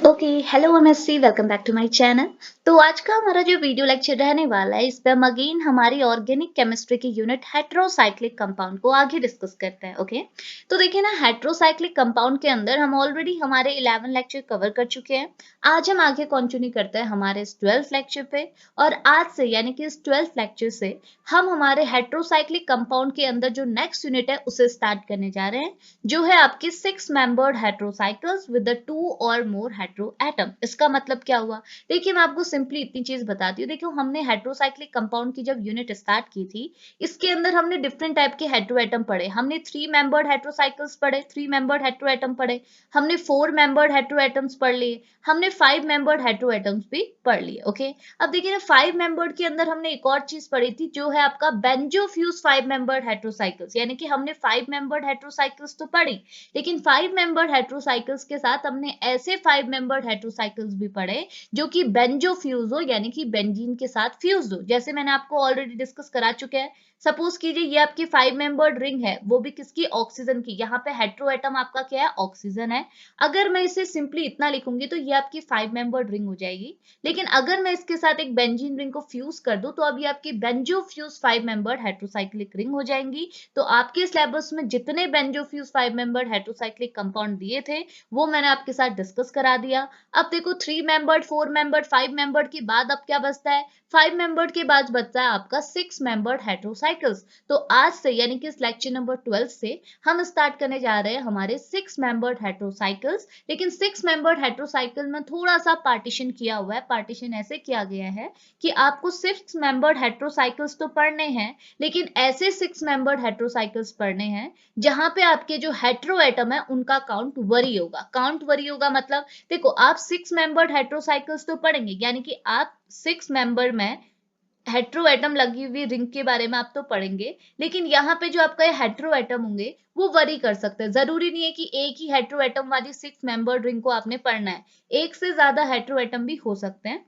Okay hello MSc welcome back to my channel. तो आज का हमारा जो वीडियो लेक्चर रहने वाला है इस पे हम अगेन हमारी ऑर्गेनिक केमिस्ट्री की यूनिट हेट्रोसाइक्लिक कंपाउंड को आगे डिस्कस करते हैं। ओके तो देखिए ना, हेट्रोसाइक्लिक कंपाउंड के अंदर हम ऑलरेडी हमारे 11 लेक्चर कवर कर चुके हैं। आज हम आगे कंटिन्यू करते हैं हमारे इस 12th लेक्चर पे। और आज से यानी कि इस 12th लेक्चर से हम हमारे हेट्रोसाइक्लिक कंपाउंड के अंदर जो नेक्स्ट यूनिट है उसे स्टार्ट करने जा रहे हैं, जो है आपकी 6 मेंबर्ड हेट्रोसाइकल्स विद द 2 और मोर हेट्रो एटम। इसका मतलब क्या हुआ? देखिए मैं आपको सिंपली इतनी चीज बताती हूँ। देखो हमने हेट्रोसाइक्लिक कंपाउंड की जब यूनिट स्टार्ट की थी, इसके अंदर हमने डिफरेंट टाइप के हेट्रो एटम पढ़े। हमने 3 मेंबर्ड हेट्रोसाइकल्स पढ़े, 3 मेंबर्ड हेट्रो एटम पढ़े, हमने 4 मेंबर्ड हेट्रो एटम्स पढ़ लिए, हमने 5 मेंबर्ड हेट्रो एटम्स भी पढ़ लिए। ओके अब देखिए ना, 5 मेंबर्ड के अंदर हमने एक और चीज पढ़ी थी जो है आपका बेंजोफ्यूज 5 मेंबर्ड हेट्रोसाइकल्स। यानी कि हमने 5 मेंबर्ड हेट्रोसाइकल्स तो पढ़ी, लेकिन 5 मेंबर्ड हेट्रोसाइकल्स के साथ हमने ऐसे 5 मेंबर्ड हेट्रोसाइकल्स भी पढ़े जो कि बेंजोफ्यूज हो, यानी कि बेंजीन के साथ फ्यूज हो। जैसे मैंने आपको ऑलरेडी डिस्कस करा चुके हैं। सपोज कीजिए ये आपकी 5 मेंबर्ड रिंग है, वो भी किसकी? ऑक्सीजन की। यहाँ पे हेट्रो एटम आपका क्या है? ऑक्सीजन है। अगर मैं इसे सिंपली इतना लिखूंगी तो ये आपकी 5 मेंबर्ड रिंग हो जाएगी। लेकिन अगर मैं इसके साथ एक बेंजीन रिंग को फ्यूज कर दूं तो अभी आपकी बेंजोफ्यूज 5 मेंबर्ड हेट्रोसाइक्लिक रिंग हो जाएंगी। तो आपके सिलेबस में जितने बेंजोफ्यूज 5 मेंबर्ड हेट्रोसाइक्लिक कंपाउंड दिए थे वो मैंने आपके साथ डिस्कस करा दिया। अब देखो 3 मेंबर्ड, 4 मेंबर्ड, 5 मेंबर्ड के बाद अब क्या बचता है? 5 मेंबर्ड के बाद बचता है आपका 6 मेंबर्ड हेट्रोसाइकल्स। तो आज से यानी कि इस लेक्चर नंबर 12 से हम स्टार्ट करने जा रहे हैं हमारे 6 मेंबर्ड हेट्रोसाइकल्स। लेकिन 6 मेंबर्ड हेट्रोसाइकल में थोड़ा सा पार्टीशन किया हुआ है। पार्टीशन ऐसे किया गया है कि आपको 6 मेंबर्ड हेट्रोसाइकल्स तो पढ़ने हैं, लेकिन ऐसे 6 मेंबर्ड हेट्रोसाइकल्स पढ़ने हैं जहां पे आपके जो हेट्रो एटम है उनका काउंट वरी होगा। काउंट वरी होगा मतलब देखो आप 6 मेंबर्ड हेट्रोसाइकल्स तो पढ़ेंगे, यानी कि आप 6 मेंबर में हेट्रो एटम लगी हुई रिंग के बारे में आप तो पढ़ेंगे, लेकिन यहाँ पे जो आपका हेट्रो एटम होंगे वो वरी कर सकते हैं। जरूरी नहीं है कि एक ही हेट्रो एटम वाली 6 मेंबर्ड रिंग को आपने पढ़ना है, एक से ज्यादा हेट्रो एटम भी हो सकते हैं।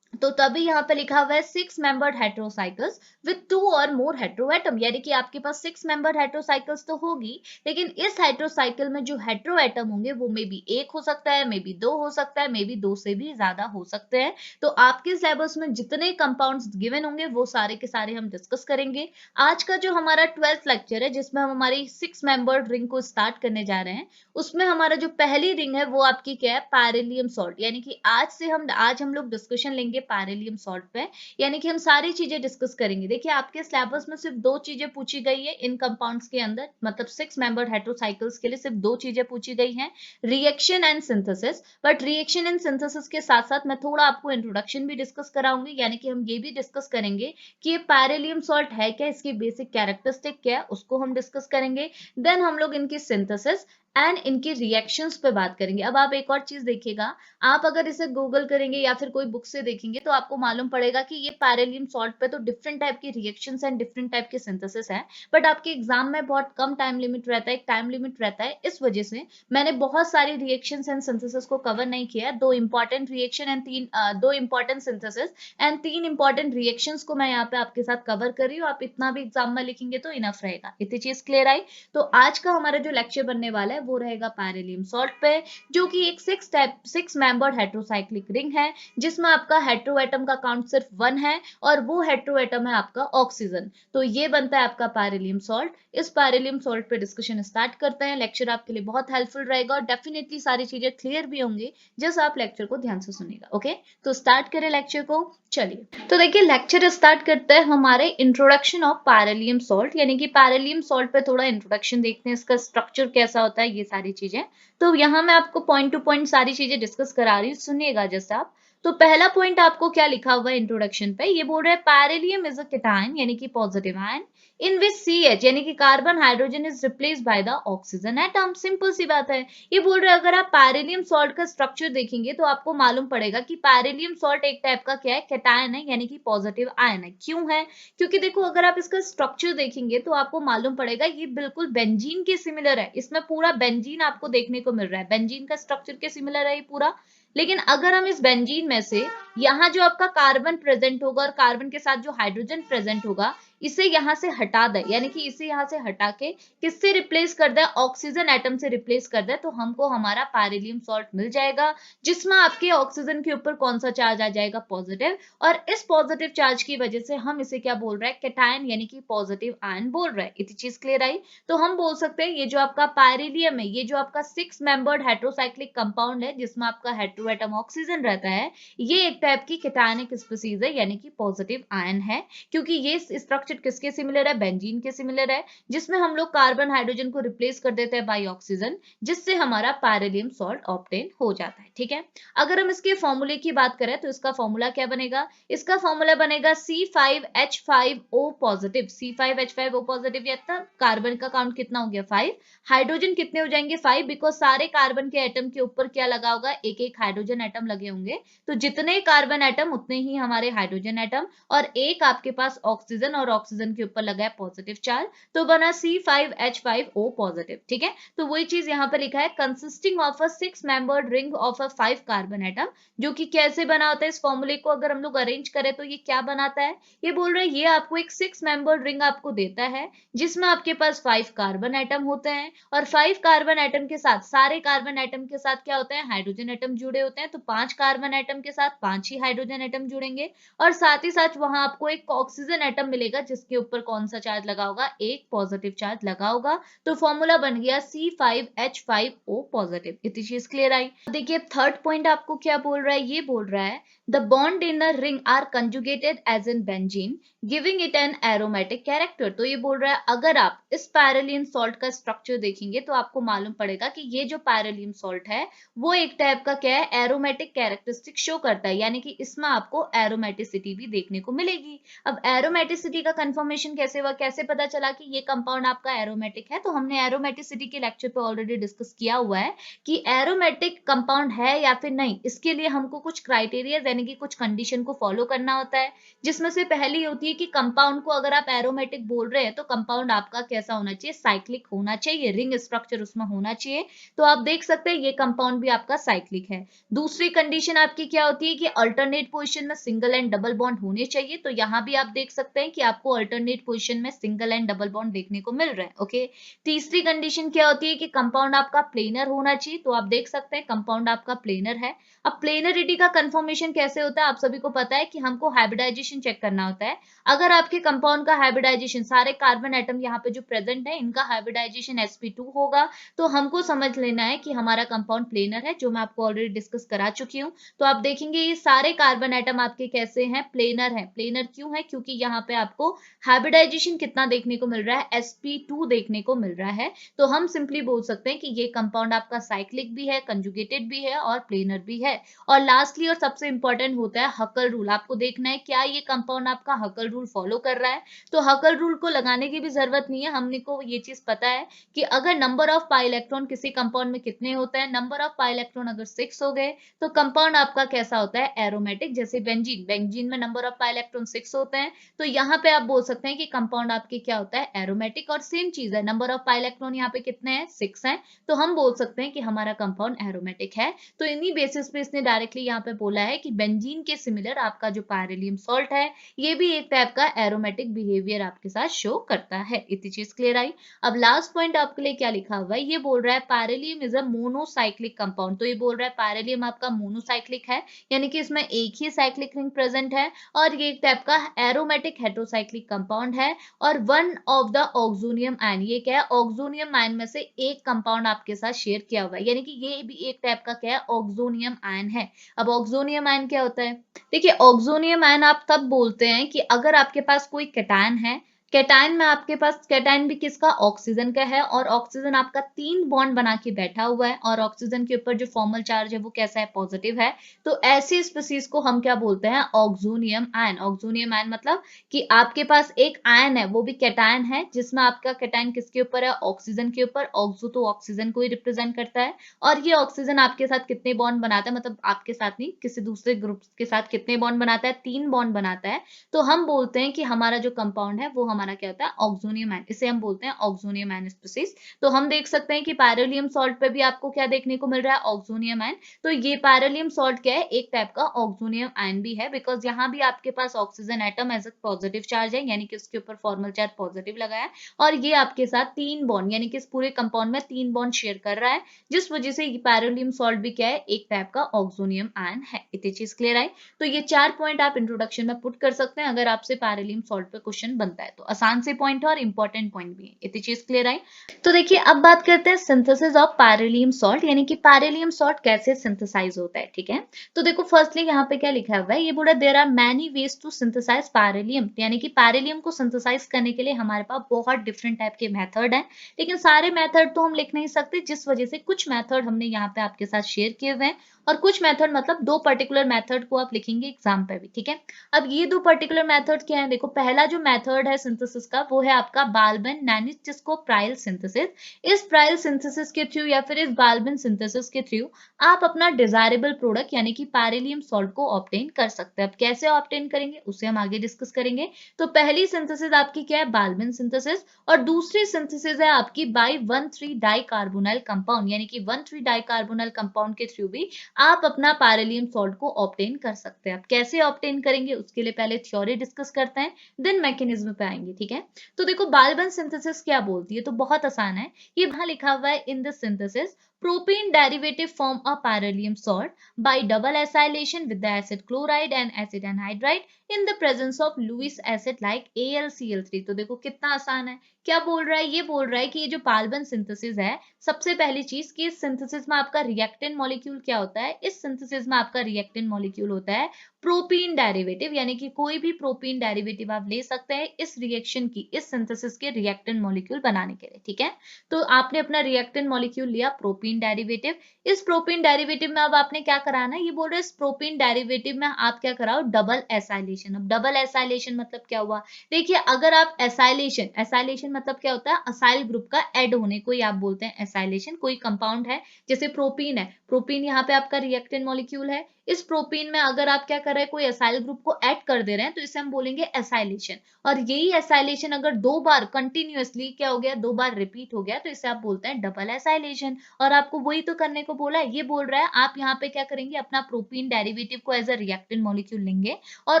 तो तभी यहाँ पे लिखा हुआ है 6 मेंबर्ड हेट्रोसाइकल्स विद 2 और मोर हेट्रो एटम। यानी कि आपके पास 6 मेंबर्ड हेट्रोसाइकल्स तो होगी, लेकिन इस हेट्रोसाइकल में जो हेट्रो एटम होंगे वो मे बी एक हो सकता है, मे बी दो हो सकता है, मे बी दो से भी ज्यादा हो सकते हैं। तो आपके सिलेबस में जितने कंपाउंड्स गिवन होंगे वो सारे के सारे हम डिस्कस करेंगे। आज का जो हमारा 12th लेक्चर है जिसमें हम हमारी 6 मेंबर्ड रिंग को स्टार्ट करने जा रहे हैं, उसमें हमारा जो पहली रिंग है वो आपकी क्या है? पैरेलियम सॉल्ट। यानी कि आज हम लोग डिस्कशन लेंगे पैरेलियम सॉल्ट पे। यानी कि हम सारी चीजें डिस्कस करेंगे। देखिए आपके सिलेबस में सिर्फ दो चीजें पूछी गई है इन कंपाउंड्स के अंदर, मतलब 6 मेंबर्ड हेट्रोसाइकल्स के लिए सिर्फ दो चीजें पूछी गई हैं, reaction and synthesis. But reaction and synthesis के साथ साथ मैं थोड़ा आपको इंट्रोडक्शन भी डिस्कस कराऊंगी। यानी कि हम ये भी डिस्कस करेंगे कि ये पैरेलियम सॉल्ट है क्या, इसकी बेसिक कैरेक्टरिस्टिक क्या है, उसको हम डिस्कस करेंगे। देन हम लोग इनकी सिंथेसिस एंड इनके रिएक्शंस पे बात करेंगे। अब आप एक और चीज देखिएगा, आप अगर इसे गूगल करेंगे या फिर कोई बुक से देखेंगे तो आपको मालूम पड़ेगा कि ये पैरेलियम सॉल्ट पे तो डिफरेंट टाइप की रिएक्शंस एंड डिफरेंट टाइप के सिंथेसिस है। बट आपके एग्जाम में बहुत कम टाइम लिमिट रहता है, एक टाइम लिमिट रहता है, इस वजह से मैंने बहुत सारी रिएक्शंस एंड सिंथेसिस को कवर नहीं किया। दो इंपॉर्टेंट रिएक्शन एंड दो important synthesis and 3 important reactions को मैं यहाँ पे आपके साथ कवर कर रही हूँ। आप इतना भी एग्जाम में लिखेंगे तो इनफ रहेगा। इतनी चीज क्लियर आई? तो आज का हमारा जो लेक्चर बनने वाला है वो रहेगा पैरेलियम सॉल्ट पे, जो कि एक 6 मेंबर्ड हेट्रोसाइक्लिक रिंग है जिसमें आपका हेट्रो एटम का काउंट सिर्फ 1 है और वो हेट्रो एटम है आपका ऑक्सीजन। तो ये बनता है आपका पैरेलियम सॉल्ट। इस पैरेलियम सॉल्ट पे डिस्कशन स्टार्ट करते हैं। लेक्चर आपके लिए बहुत हेल्पफुल रहेगा और डेफिनेटली सारी चीजें क्लियर भी होंगी जैसे आप लेक्चर को ध्यान से सुनिएगा। ओके तो स्टार्ट करें लेक्चर को। चलिए तो देखिए लेक्चर स्टार्ट करते हैं हमारे इंट्रोडक्शन ऑफ पैरेलियम सॉल्ट। यानी कि पैरेलियम सॉल्ट पे थोड़ा इंट्रोडक्शन देखते हैं, इसका स्ट्रक्चर कैसा होता है, ये सारी चीजें। तो यहाँ मैं आपको पॉइंट टू पॉइंट सारी चीजें डिस्कस करा रही हूँ, सुनिएगा जैसे आप। तो पहला पॉइंट आपको क्या लिखा हुआ है इंट्रोडक्शन पे, ये बोल रहा है पैरेलियम इज अ केटायन यानी कि positive ion in which CH यानी कि carbon hydrogen is replaced by the oxygen atom. Simple सी बात है। ये बोल रहे हैं अगर आप पैरेलियम सॉल्ट का स्ट्रक्चर देखेंगे तो आपको मालूम पड़ेगा कि पैरेलियम सॉल्ट एक टाइप का क्या है? केटायन है, यानी कि पॉजिटिव आयन है। क्यों है? क्योंकि देखो अगर आप इसका स्ट्रक्चर देखेंगे तो आपको मालूम पड़ेगा ये बिल्कुल बेंजीन के सिमिलर है। इसमें पूरा बेंजीन आपको देखने को मिल रहा है, बेंजीन का स्ट्रक्चर के सिमिलर है ये पूरा। लेकिन अगर हम इस बेंजीन में से यहाँ जो आपका कार्बन प्रेजेंट होगा और कार्बन के साथ जो हाइड्रोजन प्रेजेंट होगा, इसे यहाँ से हटा दे, यानी कि इसे यहाँ से हटा के किससे रिप्लेस कर दे, ऑक्सीजन एटम से रिप्लेस कर दे, तो हमको हमारा पैरिलियम सॉल्ट मिल जाएगा, जिसमें आपके ऑक्सीजन के ऊपर कौन सा चार्ज आ जाएगा, पॉजिटिव। और इस पॉजिटिव चार्ज की वजह से हम इसे क्या बोल रहे हैं, कैटायन यानी कि पॉजिटिव आयन बोल रहे हैं। इतनी चीज क्लियर आई। तो हम बोल सकते हैं ये जो आपका पैरिलियम है, ये जो आपका 6 मेंबर्ड हेटेरोसाइक्लिक कंपाउंड है जिसमें आपका हेटेरो एटम ऑक्सीजन रहता है, ये एक टाइप की कैटायनिक स्पीसीज है, यानी कि पॉजिटिव आयन है। क्योंकि ये स्ट्रक्चर किसके सिमिलर है, बेंजीन के सिमिलर है, जिसमें हम लोग कार्बन हाइड्रोजन को रिप्लेस कर देते हैं बाय ऑक्सीजन, जिससे हमारा पैरिलियम सॉल्ट ऑब्टेन हो जाता है। ठीक है, अगर हम इसके फॉर्मूले की बात करें तो इसका फॉर्मूला क्या बनेगा, इसका फॉर्मूला बनेगा C5H5O पॉजिटिव। C5H5O पॉजिटिव, या कार्बन का काउंट कितना हो गया, 5, हाइड्रोजन कितने हो जाएंगे, 5, बिकॉज सारे कार्बन के एटम के ऊपर क्या लगा होगा, एक एक हाइड्रोजन एटम लगे होंगे, तो जितने कार्बन एटम उतने ही हमारे हाइड्रोजन एटम, और एक आपके पास ऑक्सीजन, और ऑक्सीजन के ऊपर लगा है पॉजिटिव चार्ज, तो बना C5H5O पॉजिटिव। ठीक है, तो वही चीज यहाँ पे लिखा है, consisting of a 6 membered ring of a 5 carbon atom, जो कि कैसे बना होता है, इस फॉर्मूले को अगर हम लोग अरेंज करें तो ये क्या बनाता है, ये बोल रहे हैं ये आपको एक 6 मेंबर्ड रिंग आपको देता है, जिसमें आपके पास 5 कार्बन एटम होते हैं, और 5 कार्बन एटम के साथ, सारे कार्बन एटम के साथ क्या होता है, हाइड्रोजन एटम जुड़े होते हैं, तो 5 कार्बन एटम के साथ 5 ही हाइड्रोजन एटम जुड़ेंगे, और साथ ही साथ वहां आपको एक ऑक्सीजन एटम मिलेगा जिसके ऊपर कौन सा चार्ज लगा होगा, एक पॉजिटिव चार्ज लगा होगा, तो फॉर्मूला बन गया C5H5O पॉजिटिव। इतनी चीज क्लियर आई। देखिए थर्ड पॉइंट आपको क्या बोल रहा है, ये बोल रहा है the bond in a ring are conjugated as in benzene giving it an aromatic character. तो ये बोल रहा है अगर आप इस पैरेलियम सॉल्ट का स्ट्रक्चर देखेंगे तो आपको मालूम पड़ेगा कि ये जो पैरेलियम सॉल्ट है वो एक टाइप का क्या है, एरोमेटिक कैरेक्टरिस्टिक शो करता है, यानी कि इसमें आपको एरोमेटिसिटी भी देखने को मिलेगी। अब एरोमेटिसिटी का कंफर्मेशन कैसे हुआ, कैसे पता चला कि ये कंपाउंड आपका एरोमेटिक है, तो हमने एरोमेटिसिटी के लेक्चर पे ऑलरेडी डिस्कस किया हुआ है कि एरोमेटिक कंपाउंड है या फिर नहीं, इसके लिए हमको कुछ क्राइटेरिया यानी कि कुछ कंडीशन को फॉलो करना होता है, जिसमें से पहली होती है कि कंपाउंड को अगर आप एरोमेटिक बोल रहे हैं तो कंपाउंड आपका कैसा होना चाहिए, साइक्लिक होना चाहिए, रिंग स्ट्रक्चर उसमें होना चाहिए। तो आप देख सकते हैं ये कंपाउंड भी आपका साइक्लिक है। दूसरी कंडीशन आपकी क्या होती है कि अल्टरनेट पोजीशन में सिंगल एंड डबल बॉन्ड होने चाहिए, तो यहाँ भी आप देख सकते हैं कि आपको अल्टरनेट पोजीशन में सिंगल एंड डबल बॉन्ड देखने को मिल रहा है। ओके, तीसरी कंडीशन क्या होती है कि कंपाउंड आपका प्लेनर होना चाहिए, तो आप देख सकते हैं कंपाउंड आपका प्लेनर है। अब प्लेनरिटी का कंफर्मेशन कैसे होता है, आप सभी को पता है कि हमको हाइब्रिडाइजेशन चेक करना होता है। अगर आपके कंपाउंड का हाइब्रिडाइजेशन, सारे कार्बन एटम यहाँ पे जो प्रेजेंट है इनका हाइब्रिडाइजेशन sp2 होगा, तो हमको समझ लेना है कि हमारा कंपाउंड प्लेनर है, जो मैं आपको ऑलरेडी डिस्कस करा चुकी हूँ। तो आप देखेंगे ये सारे कार्बन एटम आपके कैसे हैं, प्लेनर है। प्लेनर क्यों है, क्योंकि यहाँ पे आपको हाइब्रिडाइजेशन कितना देखने को मिल रहा है, sp2 देखने को मिल रहा है। तो हम सिंपली बोल सकते हैं कि ये कंपाउंड आपका साइक्लिक भी है, कंजुगेटेड भी है और प्लेनर भी है। और लास्टली और सबसे इंपॉर्टेंट होता है हकल रूल। आपको देखना है क्या ये कंपाउंड आपका हकल रूल फॉलो कर रहा है, तो हकल रूल को लगाने की भी जरूरत नहीं है, हमने को ये चीज पता है कि अगर नंबर ऑफ पाई इलेक्ट्रॉन किसी कंपाउंड में कितने होते हैं, नंबर ऑफ पाई इलेक्ट्रॉन अगर 6 हो गए तो कंपाउंड आपका कैसा होता है, एरोमेटिक। जैसे बेंजीन, बेंजीन में नंबर ऑफ पाई इलेक्ट्रॉन 6 होते हैं, तो यहाँ पे आप बोल सकते हैं कि कंपाउंड आपके क्या होता है, एरोमेटिक। और सेम चीज है, नंबर ऑफ पाई इलेक्ट्रॉन यहाँ पे कितने हैं, 6 हैं, तो हम बोल सकते हैं कि हमारा कंपाउंड एरोमेटिक है। तो इन्हीं बेसिस पे इसने डायरेक्टली यहाँ पे बोला है कि बेंजीन के सिमिलर आपका जो पैरेलियम सॉल्ट है ये भी एक टाइप का एरोमेटिक बिहेवियर आपके साथ शो करता है। इतनी चीज क्लियर आई। अब लास्ट पॉइंट आपके लिए क्या लिखा हुआ है, ये बोल रहा है पैरेलियम इज अ मोनोसाइक्लिक कंपाउंड। तो ये बोल रहा है पैरेलियम आपका मोनोसाइक्लिक है, यानी कि इसमें एक ही साइक्लिक रिंग प्रेजेंट है, और ये एक टाइप का एरोमेटिक हेटेरोसाइक्लिक कंपाउंड है। और one of the oxonium ion, ये क्या है, ऑक्सोनियम आयन में से एक कंपाउंड आपके साथ शेयर किया हुआ है, यानी कि ये भी एक टाइप का क्या है, ऑक्सोनियम आयन है। अब ऑक्सोनियम आयन क्या होता है, देखिए ऑक्सोनियम आयन आप तब बोलते हैं कि अगर आपके पास कोई कैटायन है, कैटायन में आपके पास, कैटायन भी किसका, ऑक्सीजन का है, और ऑक्सीजन आपका 3 बॉन्ड बना के बैठा हुआ है, और ऑक्सीजन के ऊपर जो फॉर्मल चार्ज है वो कैसा है, पॉजिटिव है। तो ऐसी स्पीसीज को हम क्या बोलते हैं, ऑक्सोनियम आयन। ऑक्सोनियम आयन मतलब कि आपके पास एक आयन है, वो भी कैटायन है, जिसमें आपका कैटायन किसके ऊपर है, ऑक्सीजन के ऊपर। ऑक्सो तो ऑक्सीजन को ही रिप्रेजेंट करता है, और ये ऑक्सीजन आपके साथ कितने बॉन्ड बनाता है, मतलब आपके साथ नहीं, किसी दूसरे ग्रुप के साथ कितने बॉन्ड बनाता है, 3 बॉन्ड बनाता है। तो हम बोलते हैं कि हमारा जो कंपाउंड है वो हमारा क्या होता है ऑक्सोनियम आयन, इसे हम बोलते हैं ऑक्सोनियम आयन स्पीसीज। तो हम देख सकते हैं कि पैरेलियम सॉल्ट पे भी आपको क्या देखने को मिल रहा है ऑक्सोनियम आयन। तो ये पैरेलियम सॉल्ट क्या है, एक टाइप का ऑक्सोनियम आयन भी है, बिकॉज यहाँ भी आपके पास oxygen atom as a positive charge है, यानी कि उसके ऊपर फॉर्मल चार्ज पॉजिटिव लगा है, और ये आपके साथ 3 बॉन्ड यानी कि इस पूरे कंपाउंड में 3 बॉन्ड शेयर कर रहा है, जिस वजह से ये पैरेलियम सॉल्ट भी क्या है, एक टाइप का ऑक्सोनियम आयन है। इतनी चीज क्लियर आई। तो ये 4 पॉइंट आप इंट्रोडक्शन में पुट कर सकते हैं अगर आपसे पैरेलियम सॉल्ट पे क्वेश्चन बनता है, तो आसान से पॉइंट है और इंपॉर्टेंट पॉइंट भी है। इतनी चीज क्लियर आई। तो देखिए अब बात करते हैं सिंथेसिस ऑफ पैरेलियम सॉल्ट, यानी कि पैरेलियम सॉल्ट कैसे सिंथेसाइज होता है। ठीक है, तो देखो फर्स्टली यहाँ पे क्या लिखा हुआ है, ये बोला there are many ways to synthesize pyrylium, यानी कि पैरेलियम को सिंथेसाइज करने के लिए हमारे पास बहुत डिफरेंट टाइप के मेथड हैं, लेकिन सारे मेथड तो हम लिख नहीं सकते, जिस वजह से कुछ मेथड हमने यहाँ पे आपके साथ शेयर किए हुए हैं, और कुछ मेथड मतलब 2 पर्टिकुलर मेथड को आप लिखेंगे एग्जाम पे भी। ठीक है, अब ये 2 पर्टिकुलर मेथड क्या है, देखो पहला जो मेथड है सिंथेसिस का वो है आपका बाल्बन नैनिस्टिस्को प्राइल सिंथेसिस। इस प्राइल सिंथेसिस के थ्रू या फिर इस बाल्बन सिंथेसिस के थ्रू आप अपना डिजायरेबल प्रोडक्ट यानी कि पैरेलियम सॉल्ट को ऑब्टेन कर सकते हैं। अब कैसे ऑब्टेन करेंगे उसे हम आगे डिस्कस करेंगे। तो पहली सिंथेसिस आपकी क्या है, बाल्बन सिंथेसिस, और दूसरी सिंथेसिस है आपकी बाय 1,3 डाइकार्बोनाइल कंपाउंड, यानी कि 1,3 डाइकार्बोनाइल कंपाउंड के थ्रू भी आप अपना पैरेलियम सॉल्ट को ऑब्टेन कर सकते हैं। अब कैसे ऑब्टेन करेंगे उसके लिए पहले थ्योरी डिस्कस करते हैं, देन मैकेनिज्म पे आएंगे। ठीक है, तो देखो बाल्बन सिंथेसिस क्या बोलती है, तो बहुत आसान है, ये वहां लिखा हुआ है in the synthesis propene derivative form a beryllium salt by double acylation with the acid chloride and acid anhydride in the presence of Lewis acid like AlCl3। तो देखो कितना आसान है, क्या बोल रहा है, ये बोल रहा है कि ये जो बाल्बन सिंथेसिस है, सबसे पहली चीज कि इस सिंथेसिस में आपका रिएक्टेंट मॉलिक्यूल क्या होता है, इस सिंथेसिस में आपका रिएक्टेंट मॉलिक्यूल होता है प्रोपीन डेरिवेटिव, यानी कि कोई भी प्रोपीन डेरिवेटिव आप ले सकते हैं इस रिएक्शन की, इस सिंथेसिस के रिएक्टेंट मॉलिक्यूल बनाने के लिए। ठीक है, तो आपने अपना रिएक्टेंट मॉलिक्यूल लिया प्रोपीन डेरिवेटिव, इस प्रोपीन डेरिवेटिव में अब आपने क्या कराना है, ये बोल रहे हैं इस प्रोपीन डेरिवेटिव में आप क्या कराओ, डबल एसाइलेशन। अब डबल एसाइलेशन मतलब क्या हुआ, देखिए अगर आप एसाइलेशन, एसाइलेशन मतलब क्या होता है, असाइल ग्रुप का ऐड होने को ही आप बोलते हैं एसाइलेशन। कोई कंपाउंड है जैसे प्रोपीन है, प्रोपीन यहाँ पे आपका रिएक्टेंट मॉलिक्यूल है, इस प्रोपीन में अगर आप क्या कर रहे हैं, कोई एसाइल ग्रुप को ऐड कर दे रहे हैं, तो इसे हम बोलेंगे एसाइलेशन। और यही एसाइलेशन अगर 2 बार कंटिन्यूअसली क्या हो गया, 2 बार रिपीट हो गया, तो इसे आप बोलते हैं डबल एसाइलेशन। और आपको वही तो करने को बोला है, ये बोल रहा है आप यहाँ पे क्या करेंगे, अपना प्रोपीन डेरिवेटिव को एज अ रिएक्टेंट मॉलिक्यूल लेंगे और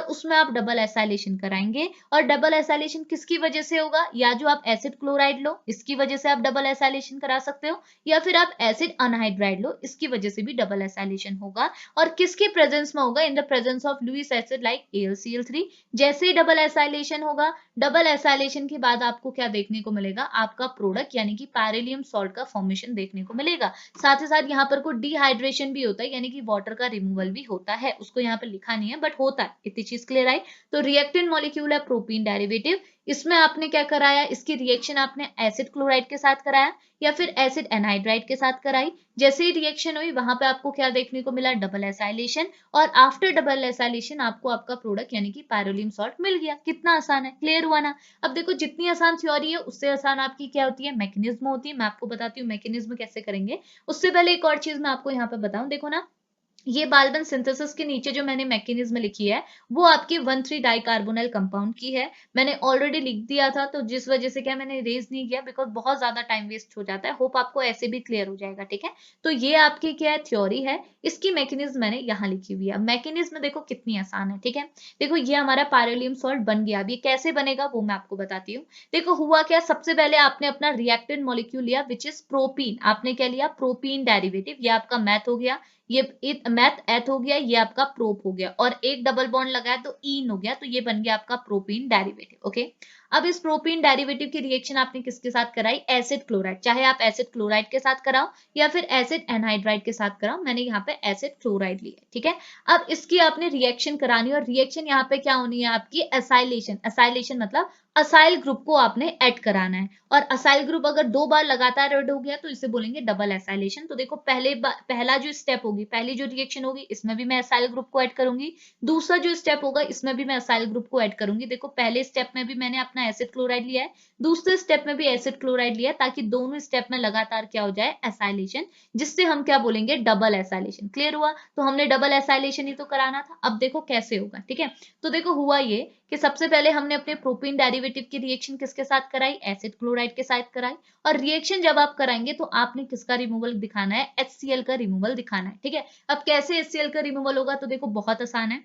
उसमें आप डबल एसाइलेशन कराएंगे। और डबल एसाइलेशन किसकी वजह से होगा, या जो आप एसिड क्लोराइड लो इसकी वजह से आप डबल एसाइलेशन करा सकते हो, या फिर आप एसिड अनहाइड्राइड लो इसकी वजह से भी डबल एसाइलेशन होगा। और किसके प्रेजेंस में होगा, in the presence of Lewis acid like AlCl3। जैसे ही डबल एसाइलेशन होगा, डबल एसाइलेशन के बाद आपको क्या देखने को मिलेगा, आपका प्रोडक्ट यानी कि पैरेलियम सॉल्ट का फॉर्मेशन देखने को मिलेगा। साथ ही साथ यहाँ पर कोई डिहाइड्रेशन भी होता है, यानी कि वाटर का रिमूवल भी होता है, उसको यहाँ पे लिखा नहीं है बट होता है। इतनी चीज क्लियर आई। तो रिएक्टेंट मॉलिक्यूल है प्रोपीन डेरिवेटिव, इसमें आपने क्या कराया, इसकी रिएक्शन आपने एसिड क्लोराइड के साथ कराया या फिर एसिड एनहाइड्राइड के साथ कराई। जैसे ही रिएक्शन हुई वहां पे आपको क्या देखने को मिला, डबल एसाइलेशन, और आफ्टर डबल एसाइलेशन आपको आपका प्रोडक्ट यानी कि पैरेलियम सॉल्ट मिल गया। कितना आसान है, क्लियर हुआ ना। अब देखो जितनी आसान थ्योरी है उससे आसान आपकी क्या होती है, मैकेनिज्म होती है। मैं आपको बताती हूँ मैकेनिज्म कैसे करेंगे। उससे पहले एक और चीज मैं आपको यहाँ पे बताऊं, देखो ना, ये बाल्बन सिंथेसिस के नीचे जो मैंने मैकेनिज्म लिखी है वो आपकी 1,3 डाइकार्बोनाइल कंपाउंड की है। मैंने ऑलरेडी लिख दिया था, तो जिस वजह से क्या मैंने इरेज नहीं किया, बिकॉज बहुत ज्यादा टाइम वेस्ट हो जाता है। होप आपको ऐसे भी क्लियर हो जाएगा। ठीक है, तो ये आपकी क्या है, थ्योरी है, इसकी मैकेनिज्म मैंने यहाँ लिखी हुई है। मैकेनिज्म देखो कितनी आसान है। ठीक है, देखो ये हमारा पैरेलियम सॉल्ट बन गया। अब ये कैसे बनेगा वो मैं आपको बताती हूँ। देखो हुआ क्या, सबसे पहले आपने अपना रिएक्टेंट मॉलिक्यूल लिया विच इज प्रोपीन। आपने क्या लिया, प्रोपीन डेरिवेटिव, ये आपका मैथ हो गया, ये मैथ एथ हो गया, ये आपका प्रोप हो गया, और एक डबल बॉन्ड लगाया तो ईन हो गया, तो ये बन गया आपका प्रोपीन डेरिवेटिव। ओके, अब इस प्रोपीन डेरिवेटिव की रिएक्शन आपने किसके साथ कराई, एसिड क्लोराइड। चाहे आप एसिड क्लोराइड के साथ कराओ या फिर एसिड एनहाइड्राइड के साथ कराओ, मैंने यहाँ पे एसिड क्लोराइड लिया। ठीक है, अब इसकी आपने रिएक्शन करानी, और रिएक्शन यहाँ पे क्या होनी है आपकी, एसाइलेशन। एसाइलेशन मतलब असाइल ग्रुप को आपने ऐड कराना है, और असाइल ग्रुप अगर 2 बार लगातार ऐड हो गया तो इसे बोलेंगे डबल एसाइलेशन। तो देखो पहला जो स्टेप होगी, पहली जो रिएक्शन होगी, इसमें भी मैं असाइल ग्रुप को ऐड करूंगी। दूसरा जो स्टेप होगा इसमें भी मैं असाइल ग्रुप को ऐड करूंगी। देखो पहले स्टेप में भी मैंने अपना अपना एसिड क्लोराइड लिया है, दूसरे स्टेप में भी एसिड क्लोराइड लिया है, ताकि दोनों स्टेप में लगातार क्या हो जाए, एसाइलेशन, जिससे हम क्या बोलेंगे, डबल एसाइलेशन। क्लियर हुआ? तो हमने डबल एसाइलेशन ही तो कराना था। अब देखो कैसे होगा, ठीक है। तो देखो हुआ ये कि सबसे पहले हमने अपने प्रोपीन डेरिवेटिव की रिएक्शन किसके साथ कराई, एसिड क्लोराइड के साथ कराई, और रिएक्शन जब आप कराएंगे तो आपने किसका रिमूवल दिखाना है, HCl का रिमूवल दिखाना है, ठीक है। अब कैसे HCl का रिमूवल होगा, तो देखो बहुत आसान है।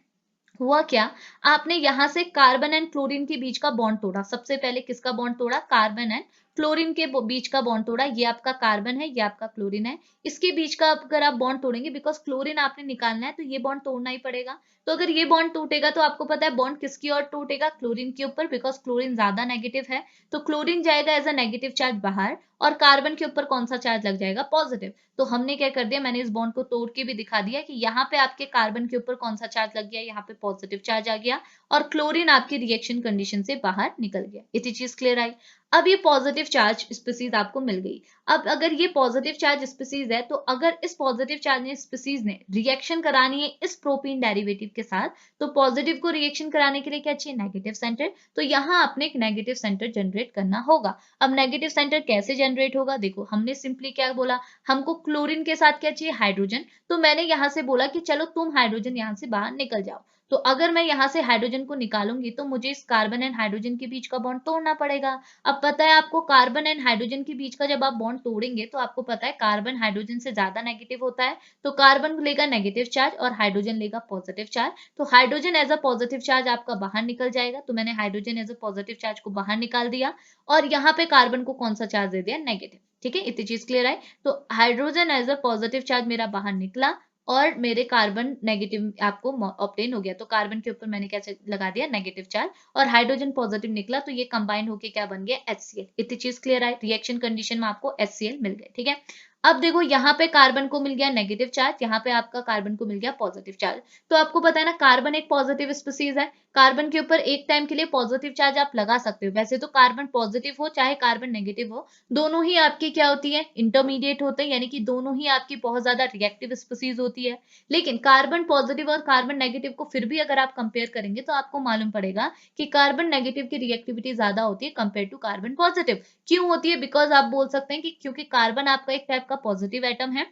हुआ क्या, आपने यहां से कार्बन एंड क्लोरीन के बीच का बॉन्ड तोड़ा। सबसे पहले किसका बॉन्ड तोड़ा, कार्बन एंड क्लोरीन के बीच का बॉन्ड तोड़ा। ये आपका कार्बन है, ये आपका क्लोरीन है, इसके बीच का अगर आप बॉन्ड तोड़ेंगे, बिकॉज क्लोरीन आपने निकालना है तो ये बॉन्ड तोड़ना ही पड़ेगा। तो अगर ये बॉन्ड टूटेगा तो आपको पता है बॉन्ड किसकी ओर टूटेगा, क्लोरीन के ऊपर, बिकॉज क्लोरीन ज्यादा नेगेटिव है, तो क्लोरीन जाएगा एज अ नेगेटिव चार्ज बाहर, और कार्बन के ऊपर कौन सा चार्ज लग जाएगा, पॉजिटिव। तो हमने क्या कर दिया, मैंने इस बॉन्ड को तोड़ के भी दिखा दिया कि यहाँ पे आपके कार्बन के ऊपर कौन सा चार्ज लग गया, यहाँ पे पॉजिटिव चार्ज आ गया, और क्लोरीन आपकी रिएक्शन कंडीशन से बाहर निकल गया। इतनी चीज क्लियर आई। अब ये पॉजिटिव चार्ज स्पीसीज आपको मिल गई। अब अगर ये पॉजिटिव चार्ज स्पीसीज है, तो अगर इस पॉजिटिव चार्ज स्पीसीज ने रिएक्शन करानी है इस प्रोपीन डेरिवेटिव के साथ, तो पॉजिटिव को रिएक्शन कराने के लिए क्या चाहिए, नेगेटिव सेंटर। तो यहाँ आपने एक नेगेटिव सेंटर जनरेट करना होगा। अब नेगेटिव सेंटर कैसे जनरेट होगा, देखो हमने सिंपली क्या बोला, हमको क्लोरीन के साथ क्या चाहिए, हाइड्रोजन। तो मैंने यहां से बोला कि चलो तुम हाइड्रोजन यहां से बाहर निकल जाओ। तो अगर मैं यहां से हाइड्रोजन को निकालूंगी तो मुझे इस कार्बन एंड हाइड्रोजन के बीच का बॉन्ड तोड़ना पड़ेगा। अब पता है आपको, कार्बन एंड हाइड्रोजन के बीच का जब आप बॉन्ड तोड़ेंगे तो आपको पता है कार्बन हाइड्रोजन से ज्यादा नेगेटिव होता है, तो कार्बन लेगा नेगेटिव चार्ज और हाइड्रोजन लेगा पॉजिटिव चार्ज। तो hydrogen as a positive charge आपका बाहर निकल जाएगा, तो मैंने hydrogen as a positive charge को बाहर निकाल दिया, और यहाँ पे कार्बन को कौन सा चार्ज दे दिया, नेगेटिव। ठीक है, इतनी चीज क्लियर है। तो hydrogen as a positive charge मेरा बाहर निकला, और मेरे कार्बन नेगेटिव आपको ऑप्टेन हो गया। तो कार्बन के ऊपर मैंने क्या लगा दिया, नेगेटिव चार्ज, और हाइड्रोजन पॉजिटिव निकला, तो ये कंबाइन होके क्या बन गया, HCl। इतनी चीज क्लियर है। रिएक्शन कंडीशन में आपको HCl मिल गए, ठीक है। अब देखो यहाँ पे कार्बन को मिल गया नेगेटिव चार्ज, यहाँ पे आपका कार्बन को मिल गया पॉजिटिव चार्ज। तो आपको पता है ना, कार्बन एक पॉजिटिव स्पीसीज है, कार्बन के ऊपर एक टाइम के लिए पॉजिटिव चार्ज आप लगा सकते हो। वैसे तो कार्बन पॉजिटिव हो चाहे कार्बन नेगेटिव हो, दोनों ही आपकी क्या होती है, इंटरमीडिएट होते हैं, यानी कि दोनों ही आपकी बहुत ज्यादा रिएक्टिव स्पीसीज होती है। लेकिन कार्बन पॉजिटिव और कार्बन नेगेटिव को फिर भी अगर आप कंपेयर करेंगे तो आपको मालूम पड़ेगा कि कार्बन नेगेटिव की रिएक्टिविटी ज्यादा होती है कंपेयर टू कार्बन पॉजिटिव। क्यों होती है, बिकॉज आप बोल सकते हैं कि क्योंकि कार्बन आपका एक टाइप का पॉजिटिव एटम है,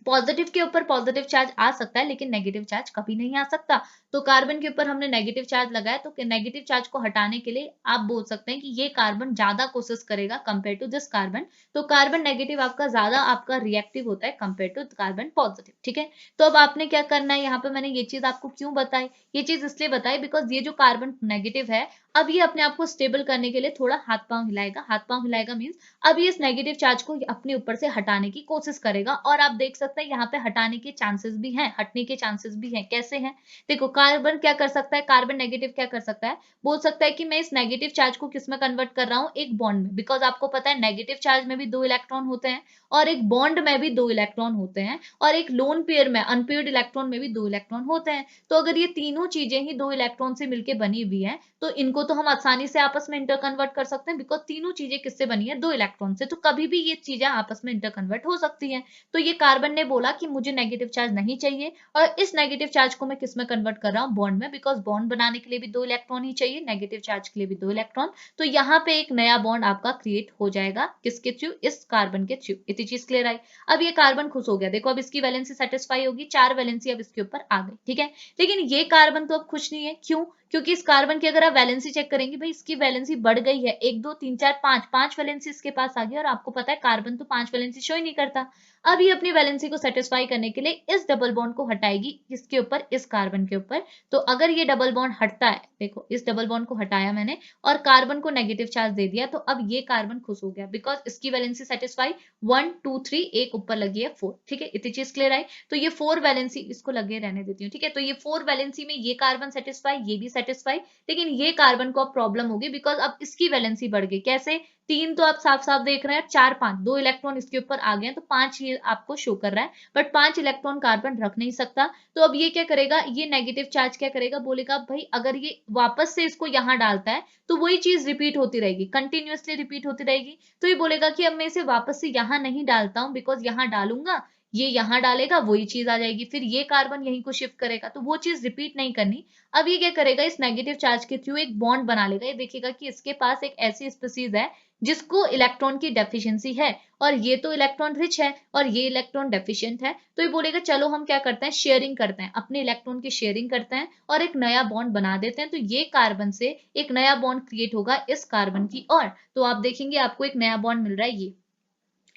पॉजिटिव के ऊपर पॉजिटिव चार्ज आ सकता है लेकिन नेगेटिव चार्ज कभी नहीं आ सकता। तो कार्बन के ऊपर हमने नेगेटिव चार्ज लगाया, तो नेगेटिव चार्ज को हटाने के लिए आप बोल सकते हैं कि ये कार्बन ज्यादा कोशिश करेगा कंपेयर टू दिस कार्बन। तो कार्बन नेगेटिव आपका ज्यादा आपका रिएक्टिव होता है कंपेयर टू कार्बन पॉजिटिव, ठीक है। तो अब आपने क्या करना है, यहाँ पे मैंने ये चीज आपको क्यों बताई, ये चीज इसलिए बताई बिकॉज ये जो कार्बन नेगेटिव है, अब ये अपने आप को स्टेबल करने के लिए थोड़ा हाथ पांव हिलाएगा। हाथ पांव हिलाएगा मीन्स अब ये इस नेगेटिव चार्ज को अपने ऊपर से हटाने की कोशिश करेगा, और आप देख सकते हैं यहाँ पे हटाने के चांसेस भी हैं, हटने के चांसेस भी हैं। कैसे हैं, देखो कार्बन क्या कर सकता है, कार्बन नेगेटिव क्या कर सकता है, बोल सकता है कि मैं इस नेगेटिव चार्ज को किस में कन्वर्ट कर रहा हूँ, एक बॉन्ड में। बिकॉज आपको पता है नेगेटिव चार्ज में भी 2 इलेक्ट्रॉन होते हैं, और एक बॉन्ड में भी 2 इलेक्ट्रॉन होते हैं, और एक लोन पेयर में अनपेयर्ड इलेक्ट्रॉन में भी 2 इलेक्ट्रॉन होते हैं। तो अगर ये तीनों चीजें ही 2 इलेक्ट्रॉन से मिलकर बनी हुई है, तो इनको तो हम आसानी से आपस में इंटर कन्वर्ट कर सकते हैं, बिकॉज तीनों चीजें किससे बनी है, 2 इलेक्ट्रॉन से। तो कभी भी ये चीजें आपस में इंटर कन्वर्ट हो सकती हैं। तो ये कार्बन ने बोला कि मुझे नेगेटिव चार्ज नहीं चाहिए, और इस नेगेटिव चार्ज को मैं किस में कन्वर्ट कर रहा हूँ, बॉन्ड में। बिकॉज बॉन्ड बनाने के लिए भी 2 इलेक्ट्रॉन ही चाहिए, नेगेटिव चार्ज के लिए भी 2 इलेक्ट्रॉन। तो यहाँ पे एक नया बॉन्ड आपका क्रिएट हो जाएगा, किसके थ्रू, इस कार्बन के थ्रू। इतनी चीज क्लियर आई। अब ये कार्बन खुश हो गया, देखो अब इसकी वैलेंसी सेटिस्फाई होगी, 4 वैलेंसी अब इसके ऊपर आ गई, ठीक है। लेकिन ये कार्बन तो अब खुश नहीं है, क्यों, क्योंकि इस कार्बन की अगर आप वैलेंसी चेक करेंगे, भाई इसकी वैलेंसी बढ़ गई है, 1 2 3 4 5 5 वैलेंसी इसके पास आ गई, और आपको पता है कार्बन तो 5 वैलेंसी शो ही नहीं करता। अब ये अपनी वैलेंसी को सेटिस्फाई करने के लिए इस डबल बॉन्ड को हटाएगी, किसके ऊपर, इस कार्बन के ऊपर। तो अगर ये डबल बॉन्ड हटता है, देखो इस डबल बॉन्ड को हटाया मैंने, और कार्बन को नेगेटिव चार्ज दे दिया, तो अब ये कार्बन खुश हो गया, बिकॉज इसकी वैलेंसी सेटिस्फाई 1 2 3, एक ऊपर लगी है 4, ठीक है। इतनी चीज क्लियर आई। तो ये 4 वैलेंसी इसको लगे रहने देती हूँ, ठीक है। तो ये 4 वैलेंसी में ये कार्बन सेटिस्फाई, ये भी सेटिस्फाई, लेकिन ये कार्बन को अब प्रॉब्लम होगी, बिकॉज अब इसकी वैलेंसी बढ़ गई। कैसे, 3 तो आप साफ साफ देख रहे हैं, 4 5, 2 इलेक्ट्रॉन इसके ऊपर आ गए हैं, तो 5 ये आपको शो कर रहा है, बट 5 इलेक्ट्रॉन कार्बन रख नहीं सकता। तो अब ये क्या करेगा, ये नेगेटिव चार्ज क्या करेगा, बोलेगा भाई अगर ये वापस से इसको यहाँ डालता है तो वही चीज रिपीट होती रहेगी, कंटिन्यूअसली रिपीट होती रहेगी। तो ये बोलेगा कि अब मैं इसे वापस से यहाँ नहीं डालता हूँ, बिकॉज यहाँ डालूंगा ये यहाँ डालेगा वही चीज आ जाएगी, फिर ये कार्बन यहीं को शिफ्ट करेगा, तो वो चीज रिपीट नहीं करनी। अब ये क्या करेगा, इस नेगेटिव चार्ज के थ्रू एक बॉन्ड बना लेगा। ये देखिएगा कि इसके पास एक ऐसी स्पीसीज है जिसको इलेक्ट्रॉन की डेफिशिएंसी है, और ये तो इलेक्ट्रॉन रिच है और ये इलेक्ट्रॉन डेफिशिएंट है। तो ये बोलेगा चलो हम क्या करते हैं, शेयरिंग करते हैं, अपने इलेक्ट्रॉन की शेयरिंग करते हैं और एक नया बॉन्ड बना देते हैं। तो ये कार्बन से एक नया बॉन्ड क्रिएट होगा इस कार्बन की ओर। तो आप देखेंगे आपको एक नया बॉन्ड मिल रहा है,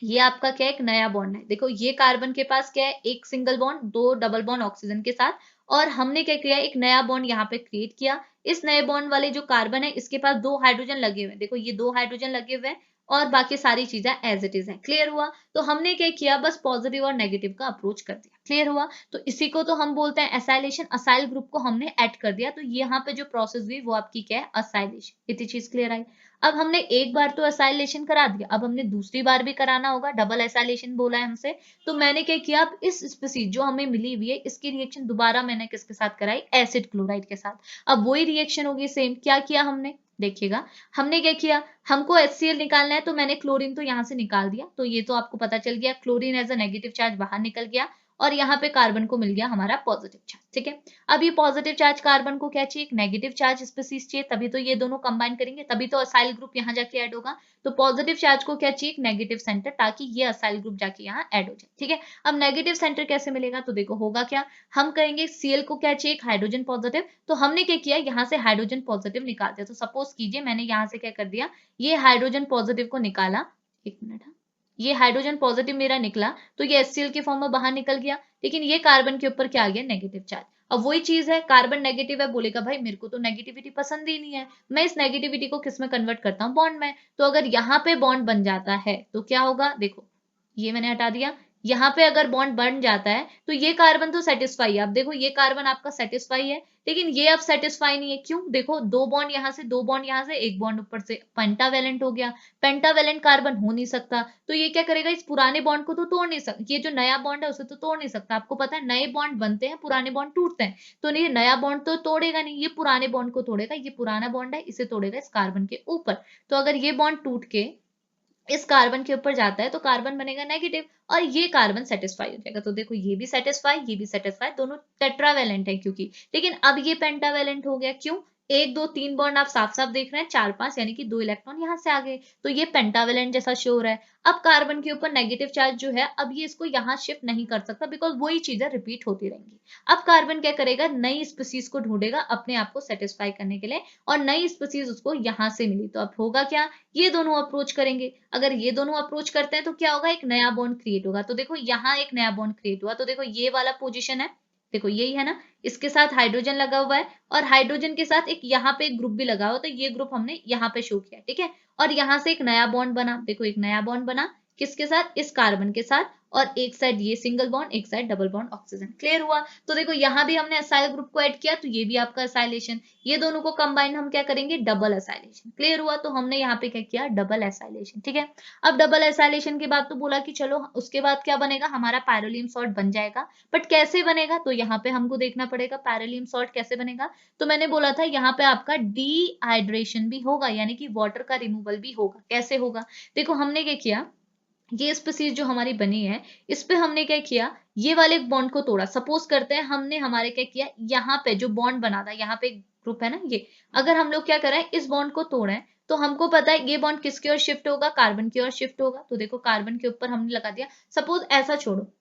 ये आपका क्या है, एक नया बॉन्ड है। देखो ये कार्बन के पास क्या है, एक सिंगल बॉन्ड, दो डबल बॉन्ड ऑक्सीजन के साथ, और हमने क्या किया, एक नया बॉन्ड यहाँ पे क्रिएट किया। इस नए बॉन्ड वाले जो कार्बन है इसके पास दो हाइड्रोजन लगे हुए हैं, देखो ये दो हाइड्रोजन लगे हुए हैं, और बाकी सारी चीजें एज इट इज है। क्लियर हुआ? तो हमने क्या किया, बस पॉजिटिव और नेगेटिव का अप्रोच कर दिया। क्लियर हुआ? तो इसी को तो हम बोलते हैं एसाइलेशन। असाइल ग्रुप को हमने ऐड कर दिया, तो यहाँ पे जो प्रोसेस हुई वो आपकी क्या है, असाइलेशन। इतनी चीज क्लियर आई? अब हमने एक बार तो एसाइलेशन करा दिया, अब हमने दूसरी बार भी कराना होगा, डबल एसाइलेशन बोला है हमसे। तो मैंने क्या किया, अब इस स्पीसीज जो हमें मिली हुई है इसकी रिएक्शन दोबारा मैंने किसके साथ कराई, एसिड क्लोराइड के साथ। अब वही रिएक्शन होगी सेम। क्या किया हमने, देखिएगा हमने क्या किया, हमको HCl निकालना है, तो मैंने क्लोरीन तो यहाँ से निकाल दिया, तो ये तो आपको पता चल गया, chlorine as a negative charge बाहर निकल गया, और यहाँ पे कार्बन को मिल गया हमारा पॉजिटिव चार्ज। ठीक है, अब ये पॉजिटिव चार्ज कार्बन को क्या चाहिए, एक नेगेटिव चार्ज स्पीसीज चाहिए, तभी तो ये दोनों कंबाइन करेंगे, तभी तो असाइल ग्रुप यहाँ जाके ऐड होगा। तो पॉजिटिव चार्ज को क्या चाहिए, एक नेगेटिव सेंटर, ताकि ये असाइल ग्रुप जाके यहाँ ऐड हो जाए। ठीक है, अब नेगेटिव सेंटर कैसे मिलेगा, तो देखो होगा क्या, हम कहेंगे Cl को क्या चाहिए, एक हाइड्रोजन पॉजिटिव, तो हमने क्या किया, यहाँ से हाइड्रोजन पॉजिटिव निकाल दिया। तो सपोज कीजिए मैंने यहाँ से क्या कर दिया, ये हाइड्रोजन पॉजिटिव को निकाला, एक मिनट, ये हाइड्रोजन पॉजिटिव मेरा निकला, तो ये HCl के फॉर्म में बाहर निकल गया, लेकिन ये कार्बन के ऊपर क्या आ गया, नेगेटिव चार्ज। अब वही चीज है, कार्बन नेगेटिव है, बोलेगा भाई मेरे को तो नेगेटिविटी पसंद ही नहीं है, मैं इस नेगेटिविटी को किस में कन्वर्ट करता हूँ, बॉन्ड में। तो अगर यहाँ पे बॉन्ड बन जाता है तो क्या होगा, देखो ये मैंने हटा दिया, यहाँ पे अगर बॉन्ड बन जाता है तो ये कार्बन तो सेटिस्फाई है। अब देखो ये कार्बन आपका सेटिस्फाई है, लेकिन ये अब सेटिस्फाई नहीं है, क्यों, देखो दो बॉन्ड यहाँ से, दो बॉन्ड यहाँ से, एक बॉन्ड ऊपर से, पेंटावेलेंट हो गया, पेंटावेलेंट कार्बन हो नहीं सकता, तो ये क्या करेगा, इस पुराने बॉन्ड को तो तोड़ नहीं सकता, ये जो नया बॉन्ड है उसे तो तोड़ नहीं सकता। आपको पता है नए बॉन्ड बनते हैं, पुराने बॉन्ड टूटते हैं, तो ये नया बॉन्ड तो तोड़ेगा नहीं, ये पुराने बॉन्ड को तोड़ेगा, ये पुराना बॉन्ड है इसे तोड़ेगा इस कार्बन के ऊपर। तो अगर ये बॉन्ड टूट के इस कार्बन के ऊपर जाता है तो कार्बन बनेगा नेगेटिव, और ये कार्बन सेटिस्फाई हो जाएगा। तो देखो ये भी सेटिस्फाई, ये भी सेटिस्फाई, दोनों टेट्रावेलेंट है क्योंकि, लेकिन अब ये पेंटावेलेंट हो गया, क्यों, एक दो तीन बॉन्ड आप साफ साफ देख रहे हैं, चार पांच, यानी कि दो इलेक्ट्रॉन यहाँ से आ गए, तो ये पेंटावेलेंट जैसा शो हो रहा है। अब कार्बन के ऊपर नेगेटिव चार्ज जो है, अब ये इसको यहाँ शिफ्ट नहीं कर सकता, बिकॉज वही चीजें रिपीट होती रहेंगी। अब कार्बन क्या करेगा, नई स्पीसीज को ढूंढेगा अपने आप को सेटिस्फाई करने के लिए, और नई स्पीसीज उसको यहाँ से मिली, तो अब होगा क्या, ये दोनों अप्रोच करेंगे। अगर ये दोनों अप्रोच करते हैं तो क्या होगा, एक नया बॉन्ड क्रिएट होगा। तो देखो यहाँ एक नया बॉन्ड क्रिएट हुआ, तो देखो ये वाला पोजीशन है, देखो यही है ना, इसके साथ हाइड्रोजन लगा हुआ है, और हाइड्रोजन के साथ एक यहाँ पे एक ग्रुप भी लगा हुआ, तो ये ग्रुप हमने यहाँ पे शो किया। ठीक है, और यहाँ से एक नया बॉन्ड बना, देखो एक नया बॉन्ड बना, किसके साथ, इस कार्बन के साथ, और एक साइड ये सिंगल बॉन्ड, एक side double bond oxygen. Clear हुआ? तो देखो यहाँ भी हमने असाइल ग्रुप को ऐड किया, तो ये भी आपका असाइलेशन, ये दोनों को कंबाइन हम क्या करेंगे, डबल असाइलेशन। क्लियर हुआ? तो हमने यहाँ पे क्या किया, डबल असाइलेशन। ठीक है, अब डबल असाइलेशन के बाद तो बोला कि चलो उसके बाद क्या बनेगा, हमारा पायरोलियम सॉल्ट बन जाएगा, बट कैसे बनेगा, तो यहाँ पे हमको देखना पड़ेगा पायरोलियम सॉल्ट कैसे बनेगा। तो मैंने बोला था यहाँ पे आपका डिहाइड्रेशन भी होगा, यानी कि वाटर का रिमूवल भी होगा। कैसे होगा, देखो हमने क्या किया, ये स्पीसीज जो हमारी बनी है इस पे हमने क्या किया, ये वाले बॉन्ड को तोड़ा। सपोज करते हैं हमने हमारे क्या किया, यहाँ पे जो बॉन्ड बना था, यहाँ पे ग्रुप है ना ये, अगर हम लोग क्या करें, इस बॉन्ड को तोड़ें, तो हमको पता है ये बॉन्ड किसकी ओर शिफ्ट होगा, कार्बन की ओर शिफ्ट होगा। तो देखो कार्बन के ऊपर हमने लगा दिया, सपोज ऐसा छोड़ो,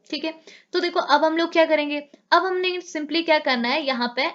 ठीक है। तो देखो अब हम लोग क्या करेंगे, अब हमने सिंपली क्या करना है यहाँ पे,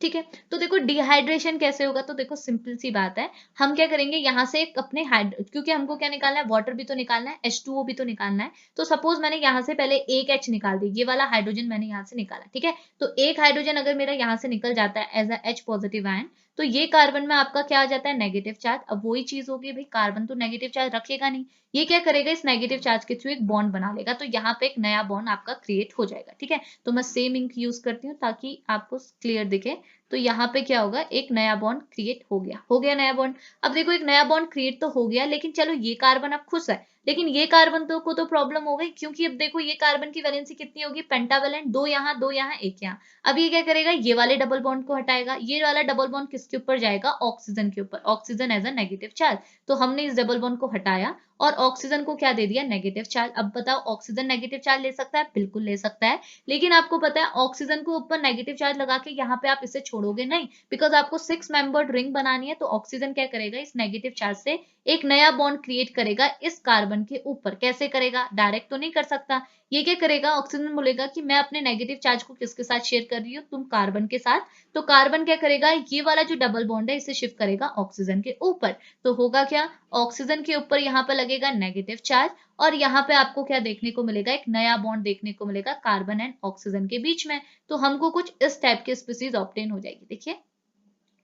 ठीक है। तो देखो डिहाइड्रेशन कैसे होगा, तो देखो सिंपल सी बात है, हम क्या करेंगे यहाँ से एक अपने क्योंकि हमको क्या निकालना है, वाटर भी तो निकालना है, H2O भी तो निकालना है। तो सपोज मैंने यहाँ से पहले एक H निकाल दी, ये वाला हाइड्रोजन मैंने यहाँ से निकाला, ठीक है। तो एक हाइड्रोजन अगर मेरा यहाँ से निकल जाता है as a H positive ion, तो ये कार्बन में आपका क्या आ जाता है, नेगेटिव चार्ज। अब वही चीज होगी भाई, कार्बन तो नेगेटिव चार्ज रखेगा नहीं, ये क्या करेगा, इस नेगेटिव चार्ज के थ्रू एक बॉन्ड बना लेगा, तो यहाँ पे एक नया बॉन्ड आपका क्रिएट हो जाएगा। ठीक है, तो मैं सेम इंक यूज करती हूँ ताकि आपको क्लियर दिखे। तो यहाँ पे क्या होगा, एक नया बॉन्ड क्रिएट हो गया नया बॉन्ड। अब देखो एक नया बॉन्ड क्रिएट तो हो गया, लेकिन चलो ये कार्बन अब खुश है, लेकिन ये कार्बन को तो प्रॉब्लम हो गई, क्योंकि अब देखो ये कार्बन की वैलेंसी कितनी होगी, पेंटावेलेंट, दो यहाँ एक यहाँ। अब ये क्या करेगा, ये वाले डबल बॉन्ड को हटाएगा, ये वाला डबल बॉन्ड किसके ऊपर जाएगा, ऑक्सीजन के ऊपर, oxygen as a negative charge. तो हमने इस डबल बॉन्ड को हटाया और ऑक्सीजन को क्या दे दिया, नेगेटिव चार्ज। अब बताओ ऑक्सीजन नेगेटिव चार्ज ले सकता है, बिल्कुल ले सकता है, लेकिन आपको पता है ऑक्सीजन को ऊपर नेगेटिव चार्ज लगा के यहाँ पे आप इसे छोड़ोगे नहीं, बिकॉज आपको 6 मेंबर्ड रिंग बनानी है। तो ऑक्सीजन क्या करेगा, इस नेगेटिव चार्ज से एक नया बॉन्ड क्रिएट करेगा इस कार्बन के ऊपर। कैसे करेगा, डायरेक्ट तो नहीं कर सकता। ये क्या करेगा, ऑक्सीजन बोलेगा कि मैं अपने नेगेटिव चार्ज को किसके साथ शेयर कर रही हूँ, तुम कार्बन के साथ। तो कार्बन क्या करेगा, ये वाला जो डबल बॉन्ड है इसे शिफ्ट करेगा ऑक्सीजन के ऊपर। तो होगा क्या, ऑक्सीजन के ऊपर यहाँ पे लगेगा नेगेटिव चार्ज, और यहाँ पे आपको क्या देखने को मिलेगा, एक नया बॉन्ड देखने को मिलेगा कार्बन एंड ऑक्सीजन के बीच में। तो हमको कुछ इस टाइप की स्पीसीज ऑब्टेन हो जाएगी। देखिए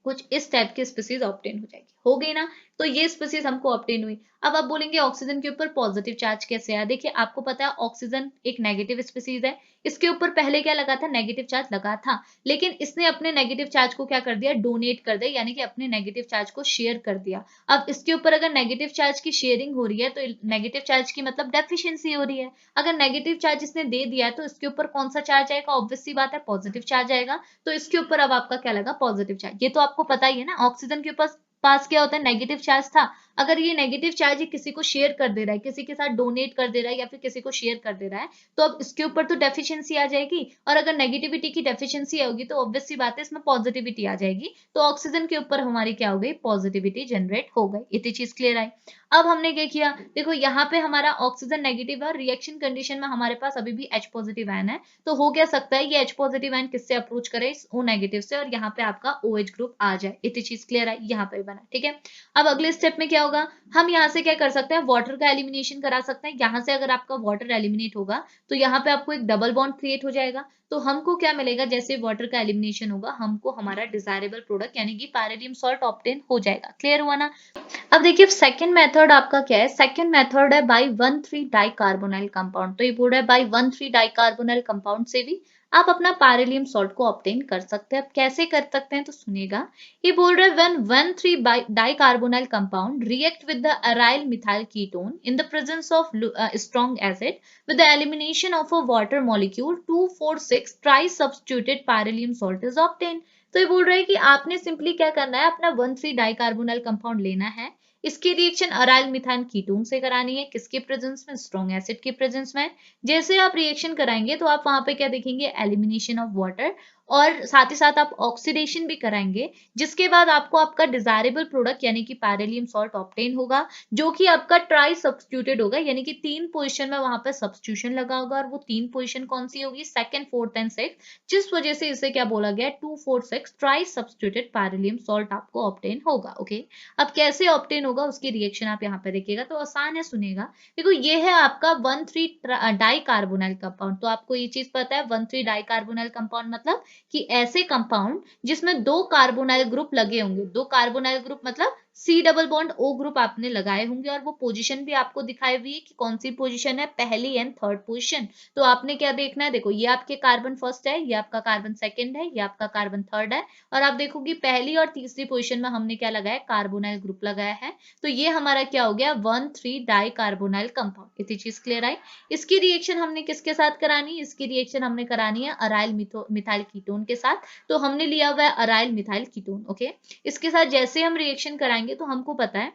कुछ इस टाइप की स्पीसीज ऑब्टेन हो जाएगी, हो गई ना। तो ये स्पीसीज हमको ऑब्टेन हुई। अब आप बोलेंगे ऑक्सीजन के ऊपर पॉजिटिव चार्ज कैसे आया। देखिए आपको पता है ऑक्सीजन एक नेगेटिव स्पीसीज है, इसके ऊपर पहले क्या लगा था, नेगेटिव चार्ज लगा था, लेकिन इसने अपने नेगेटिव चार्ज को क्या कर दिया, डोनेट कर दिया, यानी कि अपने नेगेटिव चार्ज को शेयर कर दिया। अब इसके ऊपर अगर नेगेटिव चार्ज की शेयरिंग हो रही है तो नेगेटिव चार्ज की मतलब डेफिशिएंसी हो रही है। अगर नेगेटिव चार्ज इसने दे दिया है तो इसके ऊपर कौन सा चार्ज आएगा, ऑब्वियस सी बात है पॉजिटिव चार्ज आएगा। तो इसके ऊपर अब आपका क्या लगा, पॉजिटिव चार्ज। ये तो आपको पता ही है ना, ऑक्सीजन के ऊपर पास क्या होता है, नेगेटिव चार्ज था। अगर ये नेगेटिव चार्ज ही किसी को शेयर कर दे रहा है, किसी के साथ डोनेट कर दे रहा है या फिर किसी को शेयर कर दे रहा है, तो अब इसके ऊपर तो डेफिशिएंसी आ जाएगी। और अगर नेगेटिविटी की डेफिशिएंसी होगी तो ऑब्वियस सी बात है इसमें पॉजिटिविटी आ जाएगी। तो ऑक्सीजन के ऊपर हमारी क्या हो गई, पॉजिटिविटी जनरेट हो गई। इतनी चीज क्लियर आई। अब हमने क्या किया, देखो यहाँ पे हमारा ऑक्सीजन नेगेटिव है, रिएक्शन कंडीशन में हमारे पास अभी भी H पॉजिटिव आयन है। तो हो क्या सकता है, ये H पॉजिटिव आयन किससे अप्रोच करे, इस O नेगेटिव से, और यहाँ पे आपका OH ग्रुप आ जाए। इतनी चीज क्लियर है, यहाँ पे बना, ठीक है। अब अगले स्टेप में क्या होगा, हम यहाँ से क्या कर सकते हैं, वाटर का एलिमिनेशन करा सकते हैं। यहाँ से अगर आपका वाटर एलिमिनेट होगा तो यहाँ पे आपको एक डबल बॉन्ड क्रिएट हो जाएगा। तो हमको क्या मिलेगा, जैसे वाटर का एलिमिनेशन होगा हमको हमारा डिजायरेबल प्रोडक्ट यानी कि पैरेडियम सॉल्ट ऑब्टेन हो जाएगा। क्लियर हुआ ना। अब देखिए सेकंड मेथड आपका क्या है, सेकंड मेथड है बाई 1,3 डाइकार्बोनाइल कंपाउंड। तो ये बोल रहा है बाई 1,3 डाइकार्बोनाइल कंपाउंड से भी आप अपना पैरेलियम सॉल्ट को ऑब्टेन कर सकते हैं। अब कैसे कर सकते हैं तो सुनिएगा। ये बोल रहा है when 1,3 dicarbonyl compound react with the aryl methyl ketone in the presence of strong acid with the elimination of a water molecule 2,4,6 tri-substituted pyrylium salt is obtained। तो ये बोल रहा है कि आपने सिंपली क्या करना है, अपना 1,3 डाइकार्बोनाइल कंपाउंड लेना है, इसकी रिएक्शन अराइल मिथाइल कीटोन से करानी है, किसके प्रेजेंस में, स्ट्रॉन्ग एसिड के प्रेजेंस में। जैसे आप रिएक्शन कराएंगे तो आप वहां पे क्या देखेंगे, एलिमिनेशन ऑफ वाटर, और साथ ही साथ आप ऑक्सीडेशन भी कराएंगे, जिसके बाद आपको आपका डिजायरेबल प्रोडक्ट यानी कि पैरेलियम सॉल्ट ऑब्टेन होगा, जो कि आपका ट्राई सब्स्टिट्यूटेड होगा, यानी कि 3 पोजीशन में वहां पे सब्स्टिट्यूशन लगा होगा, और वो 3 पोजीशन कौन सी होगी, सेकंड, फोर्थ एंड सिक्स्थ, जिस वजह से इसे क्या बोला गया, 2,4,6 ट्राई सब्स्टिट्यूटेड पैरेलियम सॉल्ट आपको ऑब्टेन होगा। ओके, अब कैसे ऑब्टेन होगा उसकी रिएक्शन आप यहाँ पे देखिएगा तो आसान है, सुनिएगा। देखो ये है आपका 1,3 डाइकार्बोनाइल कंपाउंड। तो आपको ये चीज पता है 1,3 डाइकार्बोनाइल कंपाउंड मतलब कि ऐसे कंपाउंड जिसमें 2 कार्बोनाइल ग्रुप लगे होंगे। 2 कार्बोनाइल ग्रुप मतलब C double bond O group आपने लगाए होंगे, और वो पोजीशन भी आपको दिखाई हुई है कि कौन सी पोजीशन है, पहली एंड थर्ड पोजीशन। तो आपने क्या देखना है, देखो ये आपके कार्बन फर्स्ट है, ये आपका कार्बन सेकंड है, ये आपका कार्बन थर्ड है, और आप देखोगे पहली और तीसरी पोजीशन में हमने क्या लगाया, कार्बोनाइल ग्रुप लगाया है। तो ये हमारा क्या हो गया, 1,3 डाइकार्बोनाइल कंपाउंड। इतनी चीज क्लियर आई। इसकी रिएक्शन हमने किसके साथ करानी है, इसकी रिएक्शन हमने करानी है अराइल मिथाइल कीटोन के साथ। तो हमने लिया हुआ है अराइल मिथाइल कीटोन। ओके, इसके साथ जैसे हम रिएक्शन कराएंगे तो हमको पता है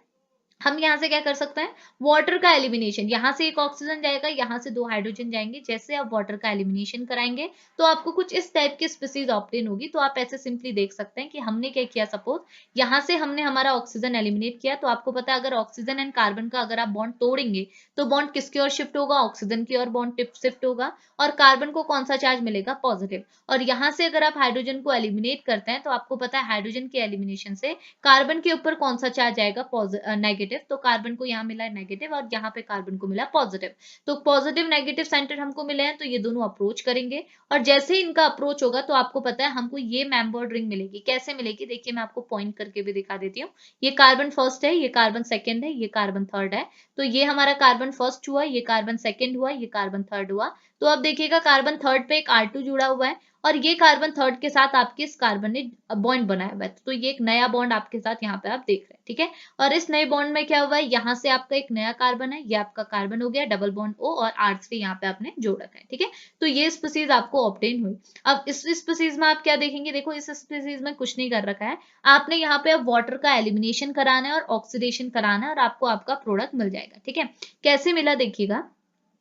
हम यहाँ से क्या कर सकते हैं, वाटर का एलिमिनेशन, यहाँ से एक ऑक्सीजन जाएगा, यहाँ से 2 हाइड्रोजन जाएंगे। जैसे आप वाटर का एलिमिनेशन कराएंगे तो आपको कुछ इस टाइप की स्पीसीज ऑब्टेन होगी। तो आप ऐसे सिंपली देख सकते हैं कि हमने क्या किया, सपोज यहाँ से हमने हमारा ऑक्सीजन एलिमिनेट किया, तो आपको पता है अगर ऑक्सीजन एंड कार्बन का अगर आप बॉन्ड तोड़ेंगे तो बॉन्ड किसकी ओर शिफ्ट होगा, ऑक्सीजन की ओर बॉन्ड शिफ्ट होगा, और कार्बन को कौन सा चार्ज मिलेगा, पॉजिटिव। और यहाँ से अगर आप हाइड्रोजन को एलिमिनेट करते हैं तो आपको पता है हाइड्रोजन के एलिमिनेशन से कार्बन के ऊपर कौन सा चार्ज आएगा, नेगेटिव। तो कार्बन को यहाँ मिला है नेगेटिव, और यहाँ पे कार्बन को मिला पॉजिटिव। तो पॉजिटिव नेगेटिव सेंटर हमको मिले हैं, तो ये दोनों अप्रोच करेंगे, और जैसे ही इनका अप्रोच होगा तो आपको पता है हमको ये मेंबर्ड रिंग मिलेगी। कैसे मिलेगी, देखिए मैं आपको पॉइंट करके भी दिखा देती हूँ। ये कार्बन फर्स्ट है, ये कार्बन सेकेंड है, ये कार्बन थर्ड है। तो ये हमारा कार्बन फर्स्ट हुआ, ये कार्बन सेकेंड हुआ, ये कार्बन थर्ड हुआ। तो अब देखिएगा कार्बन थर्ड पे एक R2 जुड़ा हुआ है और ये कार्बन थर्ड के साथ आपके इस कार्बन ने बॉन्ड बनाया हुआ है, तो ये एक नया बॉन्ड आपके साथ यहाँ पे आप देख रहे हैं, ठीक है। और इस नए बॉन्ड में क्या हुआ है, यहाँ से आपका एक नया कार्बन है, ये आपका कार्बन हो गया डबल बॉन्ड O और R3 यहाँ पे आपने जोड़ रखा है, ठीक है। तो ये स्पीसीज आपको ऑब्टेन हुई। अब इस स्पीसीज में आप क्या देखेंगे, देखो इस स्पीसीज में कुछ नहीं कर रखा है, आपने यहाँ पे अब वाटर का एलिमिनेशन कराना है और ऑक्सीडेशन कराना है और आपको आपका प्रोडक्ट मिल जाएगा, ठीक है। कैसे मिला देखिएगा,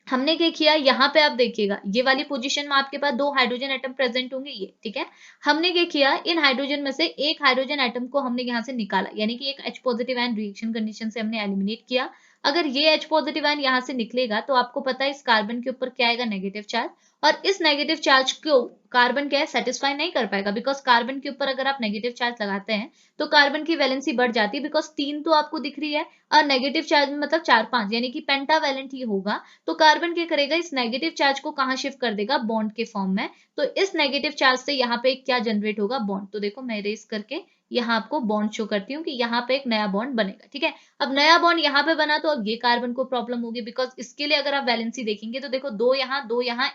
हमने क्या किया, यहाँ पे आप देखिएगा ये वाली पोजीशन में आपके पास 2 हाइड्रोजन एटम प्रेजेंट होंगे, ये ठीक है। हमने क्या किया, इन हाइड्रोजन में से एक हाइड्रोजन एटम को हमने यहाँ से निकाला, यानी कि एक H positive ion reaction condition से हमने एलिमिनेट किया। अगर ये H पॉजिटिव आयन यहाँ से निकलेगा तो आपको पता है इस कार्बन के ऊपर क्या आएगा, नेगेटिव चार्ज। और इस नेगेटिव चार्ज को कार्बन क्या है, सेटिस्फाई नहीं कर पाएगा, बिकॉज कार्बन के ऊपर अगर आप नेगेटिव चार्ज लगाते हैं तो कार्बन की वैलेंसी बढ़ जाती है, बिकॉज 3 तो आपको दिख रही है और नेगेटिव चार्ज में मतलब 4-5, यानी कि पेंटावैलेंट ही होगा। तो कार्बन क्या करेगा, इस नेगेटिव चार्ज को कहाँ शिफ्ट कर देगा, बॉन्ड के फॉर्म में। तो इस नेगेटिव चार्ज से यहाँ पे क्या जनरेट होगा, बॉन्ड। तो देखो मैं इरेज करके यहाँ आपको बॉन्ड शो करती हूँ कि यहाँ पे एक नया बॉन्ड बनेगा, ठीक है। अब नया बॉन्ड यहाँ पे बना तो अब ये कार्बन को प्रॉब्लम होगी, बिकॉज इसके लिए अगर आप वैलेंसी देखेंगे तो देखो 2 यहाँ 1 यहाँ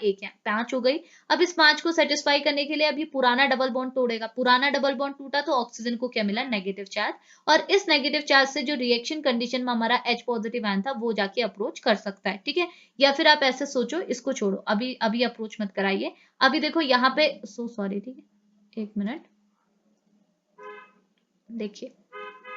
5 हो गई। अब इस 5 को सेटिस्फाई करने के लिए अब ये पुराना डबल बॉन्ड तोड़ेगा, पुराना डबल बॉन्ड टूटा तो ऑक्सीजन को क्या मिला, नेगेटिव चार्ज। और इस नेगेटिव चार्ज से जो रिएक्शन कंडीशन में हमारा H पॉजिटिव आयन था वो जाके अप्रोच कर सकता है, ठीक है। या फिर आप ऐसे सोचो, इसको छोड़ो, अभी अभी अप्रोच मत कराइए। अभी देखो यहाँ पे, सो सॉरी, ठीक है, 1 मिनट, देखिए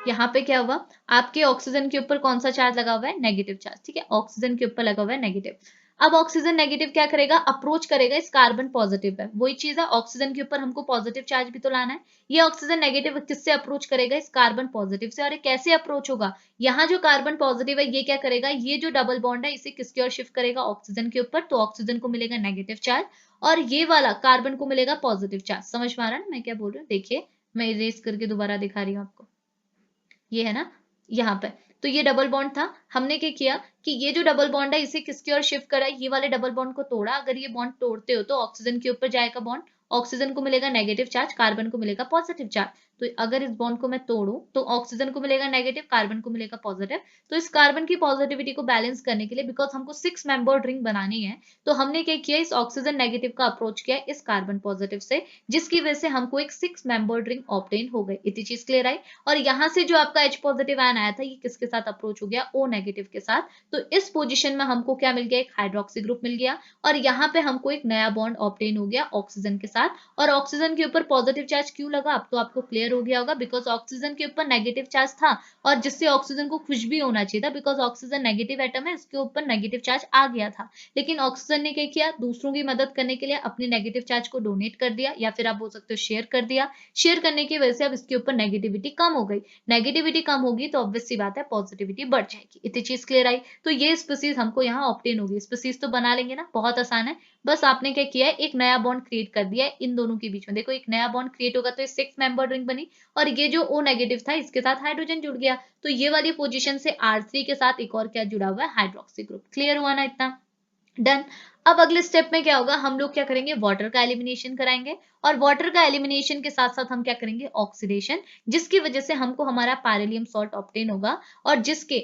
यहाँ पे क्या हुआ, आपके ऑक्सीजन के ऊपर कौन सा चार्ज लगा हुआ है, नेगेटिव चार्ज, ठीक है। ऑक्सीजन के ऊपर लगा हुआ है नेगेटिव। अब ऑक्सीजन नेगेटिव क्या करेगा, अप्रोच करेगा इस कार्बन पॉजिटिव पे, वही चीज है, ऑक्सीजन के ऊपर हमको पॉजिटिव चार्ज भी तो लाना है। ये ऑक्सीजन नेगेटिव किससे अप्रोच करेगा, इस कार्बन पॉजिटिव से। और ये कैसे अप्रोच होगा, यहाँ जो कार्बन पॉजिटिव है ये क्या करेगा, ये जो डबल बॉन्ड है इसे किसकी ओर शिफ्ट करेगा, ऑक्सीजन के ऊपर, तो ऑक्सीजन को मिलेगा नेगेटिव चार्ज और ये वाला कार्बन को मिलेगा पॉजिटिव चार्ज। समझ में आ रहा है ना मैं क्या बोल रही हूँ, देखिए मैं इरेज करके दोबारा दिखा रही हूँ आपको, ये है ना यहाँ पे। तो ये डबल बॉन्ड था, हमने क्या किया कि ये जो डबल बॉन्ड है इसे किसकी ओर शिफ्ट करा, ये वाले डबल बॉन्ड को तोड़ा। अगर ये बॉन्ड तोड़ते हो तो ऑक्सीजन के ऊपर जाएगा बॉन्ड, ऑक्सीजन को मिलेगा नेगेटिव चार्ज, कार्बन को मिलेगा पॉजिटिव चार्ज। तो अगर इस बॉन्ड को मैं तोड़ू तो ऑक्सीजन को मिलेगा नेगेटिव, कार्बन को मिलेगा पॉजिटिव। तो इस कार्बन की पॉजिटिविटी को बैलेंस करने के लिए, बिकॉज हमको 6 मेंबर्ड रिंग बनानी है, तो हमने क्या किया, इस ऑक्सीजन नेगेटिव का अप्रोच किया इस कार्बन पॉजिटिव से, जिसकी वजह से हमको एक 6 मेंबर्ड रिंग ऑब्टेन हो गई। इतनी चीज क्लियर आई। और यहाँ से जो आपका H पॉजिटिव आयन आया था ये किसके साथ अप्रोच हो गया, O नेगेटिव के साथ। तो इस पोजीशन में हमको क्या मिल गया, एक हाइड्रोक्सी ग्रुप मिल गया और यहाँ पे हमको एक नया बॉन्ड ऑब्टेन हो गया ऑक्सीजन के साथ। और ऑक्सीजन के ऊपर पॉजिटिव चार्ज क्यों लगा, अब तो आपको क्लियर हो गया होगा, बिकॉज ऑक्सीजन के ऊपर नेगेटिव चार्ज था और जिससे ऑक्सीजन को कुछ भी होना चाहिए था, बिकॉज ऑक्सीजन नेगेटिव एटम है, इसके ऊपर नेगेटिव चार्ज आ गया था। लेकिन ऑक्सीजन ने क्या किया, दूसरों की मदद करने के लिए अपने नेगेटिव चार्ज को डोनेट कर दिया, या फिर आप बोल सकते हो शेयर कर दिया। शेयर करने की वजह से अब इसके ऊपर नेगेटिविटी कम हो गई। नेगेटिविटी कम होगी तो ऑब्वियस सी बात है पॉजिटिविटी बढ़ जाएगी। इतनी चीज क्लियर आई। तो ये स्पीसीज हमको यहाँ ऑब्टेन होगी। स्पीसीज तो बना लेंगे ना, बहुत आसान है। बस आपने क्या किया है, एक नया बॉन्ड क्रिएट कर दिया है इन दोनों के बीच में। देखो एक नया बॉन्ड क्रिएट होगा तो ये 6 मेंबर रिंग बनी और ये जो O नेगेटिव था इसके साथ हाइड्रोजन जुड़ गया। तो ये वाली पोजीशन से R3 के साथ एक और क्या जुड़ा हुआ है, हाइड्रोक्सी ग्रुप। क्लियर हुआ ना इतना, डन। अब अगले स्टेप में क्या होगा, हम लोग क्या करेंगे, वाटर का एलिमिनेशन कराएंगे और वाटर का एलिमिनेशन के साथ साथ हम क्या करेंगे, ऑक्सीडेशन, जिसकी वजह से हमको हमारा पैरेलियम सॉल्ट ऑब्टेन होगा। और जिसके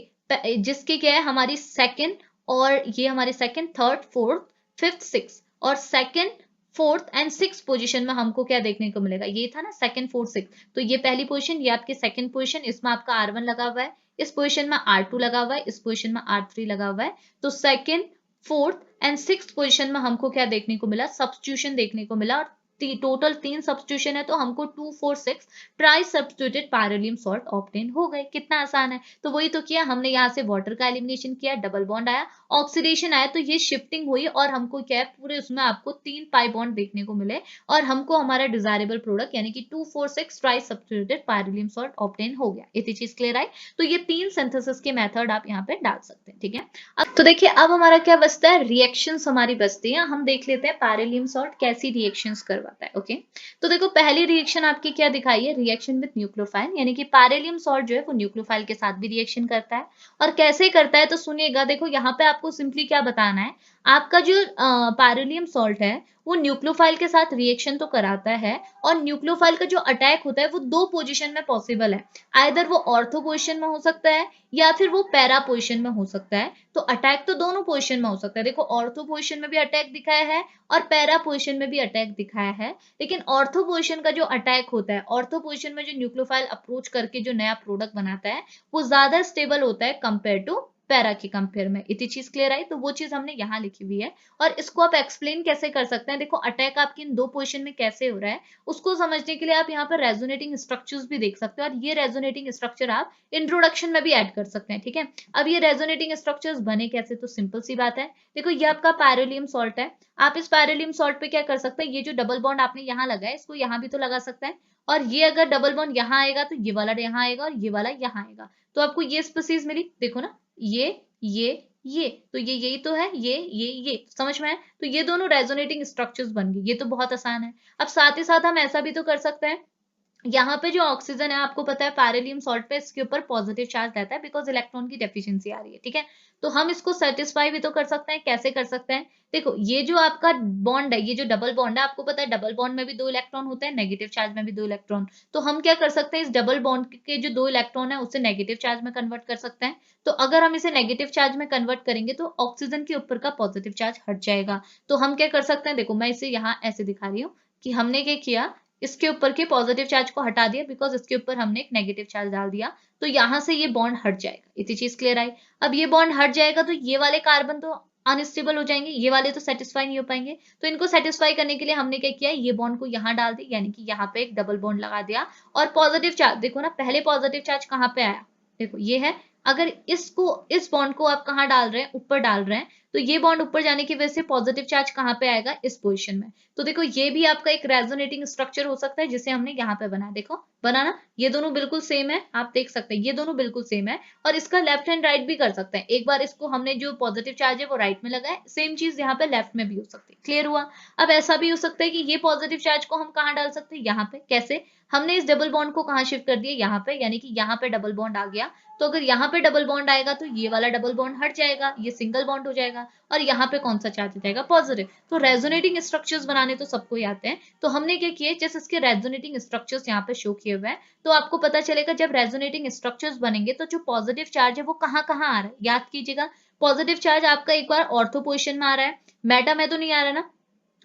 जिसके क्या है, हमारी सेकंड और ये हमारे second, third, fourth, fifth, six और second, fourth and six position में हमको क्या देखने को मिलेगा, ये था ना सेकंड, फोर्थ, सिक्स। तो ये पहली पोजीशन, ये आपकी सेकंड पोजीशन, इसमें आपका R1 लगा हुआ है, इस पोजीशन में R2 लगा हुआ है, इस पोजीशन में R3 लगा हुआ है। तो second, fourth and six position में हमको क्या देखने को मिला, सब्स्टिट्यूशन देखने को मिला। और टोटल 3 सब्स्टिट्यूशन है तो हमको 2, 4, 6 ट्राई सब्स्टिट्यूटेड पैरेलियम सॉल्ट ऑब्टेन हो गए। कितना आसान है। तो वही तो किया हमने, यहाँ से वाटर का एलिमिनेशन किया, डबल बॉन्ड आया, ऑक्सीडेशन आया, तो ये शिफ्टिंग हुई और हमको क्या है, पूरे उसमें आपको 3 पाई बॉन्ड देखने को मिले और हमको हमारा डिजायरेबल प्रोडक्ट यानी कि 2, 4, 6 ट्राई सब्स्टिट्यूटेड पैरेलियम सॉल्ट ऑब्टेन हो गया। इतनी चीज क्लियर आई। तो ये 3 सिंथेसिस के मेथड आप यहाँ पे डाल सकते हैं, ठीक है। अब तो देखिए अब हमारा क्या बचता है, रिएक्शंस हमारी बचती हैं। हम देख लेते हैं पैरेलियम सॉल्ट कैसी रिएक्शंस करवाता करवाता है। ओके, तो देखो पहली रिएक्शन आपकी क्या दिखाई है, रिएक्शन विद न्यूक्लियोफाइल, यानी कि पैरेलियम सॉल्ट जो है वो न्यूक्लियोफाइल के साथ भी रिएक्शन करता है। और कैसे करता है तो सुनिएगा, देखो यहाँ पे आपको सिंपली क्या बताना है, आपका जो पैरेलियम सॉल्ट है वो न्यूक्लियोफाइल के साथ रिएक्शन तो कराता है, और न्यूक्लियोफाइल का जो अटैक होता है वो दो पोजीशन में पॉसिबल है, आइदर वो ऑर्थो पोजीशन में हो सकता है या फिर वो पैरा पोजीशन में हो सकता है। तो अटैक तो दोनों पोजीशन में हो सकता है, देखो ऑर्थो पोजीशन में भी अटैक दिखाया है और पैरा पोजीशन में भी अटैक दिखाया है। लेकिन ऑर्थो पोजीशन का जो अटैक होता है, ऑर्थो पोजीशन में जो न्यूक्लियोफाइल अप्रोच करके जो नया प्रोडक्ट बनाता है वो ज्यादा स्टेबल होता है कंपेयर टू पैरा के कंपेयर में। इतनी चीज क्लियर आई, तो वो चीज हमने यहाँ लिखी हुई है। और इसको आप एक्सप्लेन कैसे कर सकते हैं, देखो अटैक आपकी इन दो पोजीशन में कैसे हो रहा है उसको समझने के लिए आप यहाँ पर रेजोनेटिंग स्ट्रक्चर्स भी देख सकते हैं, और ये रेजोनेटिंग स्ट्रक्चर आप इंट्रोडक्शन में भी ऐड कर सकते हैं। ठीक है, अब ये रेजोनेटिंग स्ट्रक्चर्स बने कैसे, तो सिंपल सी बात है, देखो ये आपका पैरेलियम सॉल्ट है, आप इस पैरेलियम सॉल्ट पे क्या कर सकते हैं, ये जो डबल बॉन्ड आपने यहाँ लगाया इसको यहाँ भी तो लगा सकते हैं, और ये अगर डबल बॉन्ड यहाँ आएगा तो ये वाला यहाँ आएगा और ये वाला यहाँ आएगा, तो आपको ये स्पीसीज मिली, देखो ना, ये ये तो ये यही तो है, ये समझ में है, तो ये दोनों रेजोनेटिंग स्ट्रक्चर्स बन गए, ये तो बहुत आसान है। अब साथ ही साथ हम ऐसा भी तो कर सकते हैं, यहाँ पे जो ऑक्सीजन है आपको पता है पैरेलियम सॉल्ट पे इसके ऊपर पॉजिटिव चार्ज रहता है बिकॉज इलेक्ट्रॉन की डेफिशिएंसी आ रही है। ठीक है, तो हम इसको सेटिस्फाई भी तो कर सकते हैं, कैसे कर सकते हैं, देखो ये जो आपका बॉन्ड है, ये जो डबल बॉन्ड है, आपको पता है डबल बॉन्ड में भी दो इलेक्ट्रॉन होते हैं, नेगेटिव चार्ज में भी दो इलेक्ट्रॉन, तो हम क्या कर सकते हैं, इस डबल बॉन्ड के जो दो इलेक्ट्रॉन है उसे नेगेटिव चार्ज में कन्वर्ट कर सकते हैं। तो अगर हम इसे नेगेटिव चार्ज में कन्वर्ट करेंगे तो ऑक्सीजन के ऊपर का पॉजिटिव चार्ज हट जाएगा। तो हम क्या कर सकते हैं, देखो मैं इसे यहाँ ऐसे दिखा रही हूँ कि हमने क्या किया, इसके ऊपर के पॉजिटिव चार्ज को हटा दिया बिकॉज इसके ऊपर हमने एक नेगेटिव चार्ज डाल दिया, तो यहां से ये बॉन्ड हट जाएगा। इतनी चीज क्लियर आई, अब ये बॉन्ड हट जाएगा तो ये वाले कार्बन तो अनस्टेबल हो जाएंगे, ये वाले तो सेटिस्फाई नहीं हो पाएंगे, तो इनको सेटिस्फाई करने के लिए हमने क्या किया, ये बॉन्ड को यहाँ डाल दी, यानी कि यहाँ पे एक डबल बॉन्ड लगा दिया, और पॉजिटिव चार्ज देखो ना, पहले पॉजिटिव चार्ज कहाँ पे आया, देखो ये है, अगर इसको इस बॉन्ड को आप कहाँ डाल रहे हैं, ऊपर डाल रहे हैं, तो ये बॉन्ड ऊपर जाने की वजह से पॉजिटिव चार्ज कहाँ पे आएगा, इस पोजीशन में। तो देखो ये भी आपका एक रेजोनेटिंग स्ट्रक्चर हो सकता है जिसे हमने यहाँ पे बनाया, देखो बना ना, ये दोनों बिल्कुल सेम है, आप देख सकते हैं ये दोनों बिल्कुल सेम है, और इसका लेफ्ट एंड राइट भी कर सकते हैं, एक बार इसको हमने जो पॉजिटिव चार्ज है वो राइट में लगा है, सेम चीज यहाँ पे लेफ्ट में भी हो सकती है। क्लियर हुआ, अब ऐसा भी हो सकता है कि ये पॉजिटिव चार्ज को हम कहाँ डाल सकते हैं, यहाँ पे, कैसे, हमने इस डबल बॉन्ड को कहाँ शिफ्ट कर दिया, यहाँ पे, यानी कि यहाँ पे डबल बॉन्ड आ गया, तो अगर यहाँ पे डबल बॉन्ड आएगा तो ये वाला डबल बॉन्ड हट जाएगा, ये सिंगल बॉन्ड हो जाएगा, और यहाँ पे कौन सा चार्ज जाएगा, पॉजिटिव। तो रेजोनेटिंग स्ट्रक्चर्स बनाने तो सबको ही आते हैं, तो हमने क्या किया, जैसे इसके रेजोनेटिंग स्ट्रक्चर्स यहाँ पे शो किए हुए हैं, तो आपको पता चलेगा जब रेजोनेटिंग स्ट्रक्चर्स बनेंगे तो जो पॉजिटिव चार्ज है वो कहाँ कहाँ आ रहा है, याद कीजिएगा, पॉजिटिव चार्ज आपका एक बार ऑर्थो पोजिशन में आ रहा है, मेटा में तो नहीं आ रहा ना,